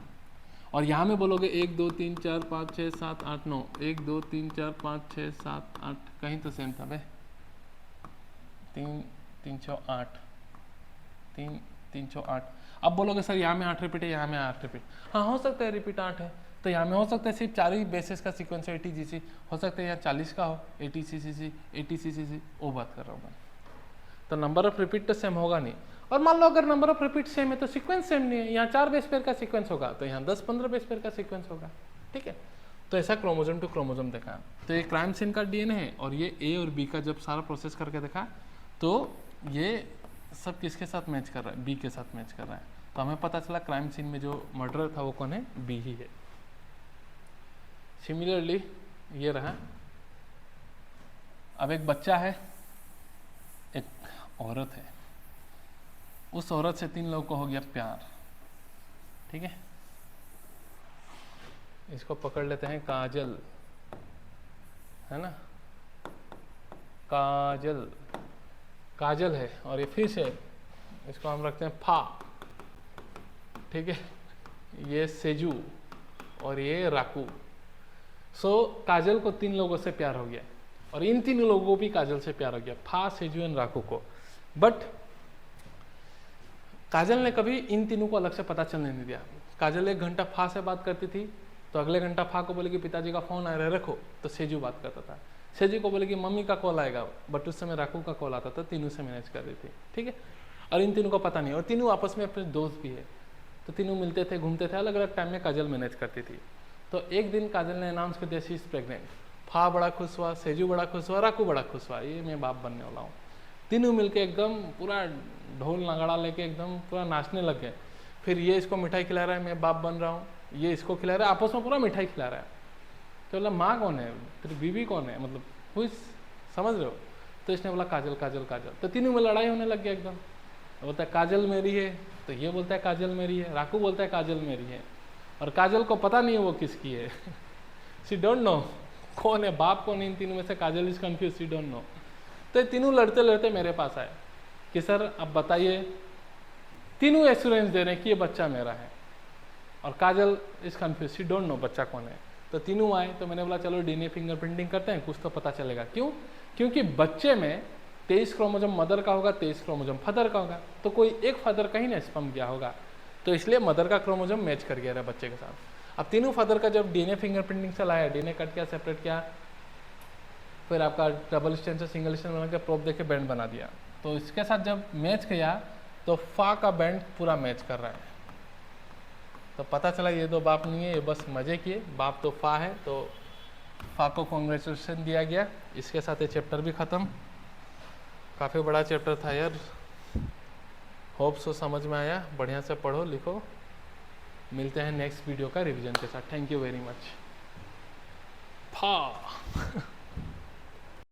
Speaker 1: और यहाँ में बोलोगे 1 2 3 4 5 6 7 8 9, 1 2 3 4 5 6 7 8, कहीं तो सेम था भाई, 3 3 6 8, 3 3 6 8। अब बोलोगे सर यहाँ में 8 रिपीट है, यहाँ में 8 रिपीट, हाँ हो सकता है रिपीट 8 है, तो यहाँ में हो सकता है सिर्फ 4 ही बेसिस का सीक्वेंस है, ATGC हो सकता है, यहाँ 40 का हो, ATCCC ATCCC, वो बात कर रहा हूँ मैं। तो नंबर ऑफ रिपीट तो सेम होगा नहीं, और मान लो अगर नंबर ऑफ रिपीट सेम है तो सीक्वेंस सेम नहीं है, यहाँ 4 बेस पेयर का सीक्वेंस होगा तो यहाँ 10-15 बेस पेयर का सीक्वेंस होगा, ठीक है। तो ऐसा क्रोमोसोम टू क्रोमोसोम देखा। तो ये क्राइम सीन का डीएनए है, और ये ए और बी का जब सारा प्रोसेस करके देखा तो ये सब किसके साथ मैच कर रहा है, बी के साथ मैच कर रहा है, तो हमें पता चला क्राइम सीन में जो मर्डर था वो कौन है, बी ही है। सिमिलरली ये रहा, अब एक बच्चा है, एक औरत है, उस औरत से 3 लोगों को हो गया प्यार, ठीक है। इसको पकड़ लेते हैं काजल, है ना, काजल, काजल है, और ये फिश है, इसको हम रखते हैं फा, ठीक है। ये सेजू और ये राकू। सो काजल को 3 लोगों से प्यार हो गया और इन 3 लोगों को भी काजल से प्यार हो गया, फा, सेजू एंड राकू को। बट काजल ने कभी इन तीनों को अलग से पता चलने नहीं दिया। काजल 1 घंटा फा से बात करती थी तो अगले घंटा फा को बोले कि पिताजी का फोन आ रहा है रखो, तो सेजू बात करता था। सेजू को बोले कि मम्मी का कॉल आएगा, बट उस समय राकू का कॉल आता था, तीनों से मैनेज कर रही थी, ठीक है। और इन तीनों को पता नहीं, और तीनों आपस में अपने दोस्त भी है, तो तीनों मिलते थे, घूमते थे, अलग अलग टाइम में काजल मैनेज करती थी। तो एक दिन काजल ने अनाउंस कर दिया शी इज प्रेग्नेंट। फा बड़ा खुश हुआ, सेजू बड़ा खुश हुआ, राकू बड़ा खुश हुआ, ये मैं बाप बनने वाला हूँ। तीनों मिलके एकदम पूरा ढोल नगाड़ा लेके एकदम पूरा नाचने लग गए। फिर ये इसको मिठाई खिला रहा है, मैं बाप बन रहा हूँ, ये इसको खिला रहा है, आपस में पूरा मिठाई खिला रहा है। तो बोला माँ कौन है, तेरी बीवी कौन है, मतलब हुई, समझ रहे हो। तो इसने बोला काजल काजल काजल। तो तीनों में लड़ाई होने लग गया एकदम। बोलता है काजल मेरी है, तो ये बोलता है काजल मेरी है, राकू बोलता है काजल मेरी है, और काजल को पता नहीं है वो किसकी है। शी डोंट नो कौन है बाप कौन है इन तीनों में से, Kajal is confuse, she don't know. तो तीनों लड़ते लड़ते मेरे पास आए कि सर अब बताइए, तीनों एश्योरेंस दे रहे हैं कि ये बच्चा मेरा है, और Kajal is confuse, she don't know बच्चा कौन है। तो तीनों आए, तो मैंने बोला चलो डीएनए फिंगरप्रिंटिंग करते हैं, कुछ तो पता चलेगा। क्यों? क्योंकि बच्चे में 23 क्रोमोजोम मदर का होगा, 23 क्रोमोजोम फादर का होगा, तो कोई एक फादर का ही ना स्पर्म गया होगा, तो इसलिए मदर का क्रोमोजोम मैच कर गया रहा बच्चे के साथ। अब तीनों फादर का जब डीएनए फिंगरप्रिंटिंग से लाया, डीएनए कट किया, सेपरेट किया, फिर आपका डबल स्टैंड से सिंगल स्टैंड बना के प्रोब देके बैंड बना दिया, तो इसके साथ जब मैच किया तो फा का बैंड पूरा मैच कर रहा है। तो पता चला ये दो बाप नहीं है, ये बस मजे किए, बाप तो फा है, तो फा को कॉन्ग्रेचुलेशन दिया गया। इसके साथ ये चैप्टर भी ख़त्म। काफ़ी बड़ा चैप्टर था यार, होप सो समझ में आया, बढ़िया से पढ़ो लिखो। मिलते हैं नेक्स्ट वीडियो का रिवीजन के साथ। Thank you very much. फा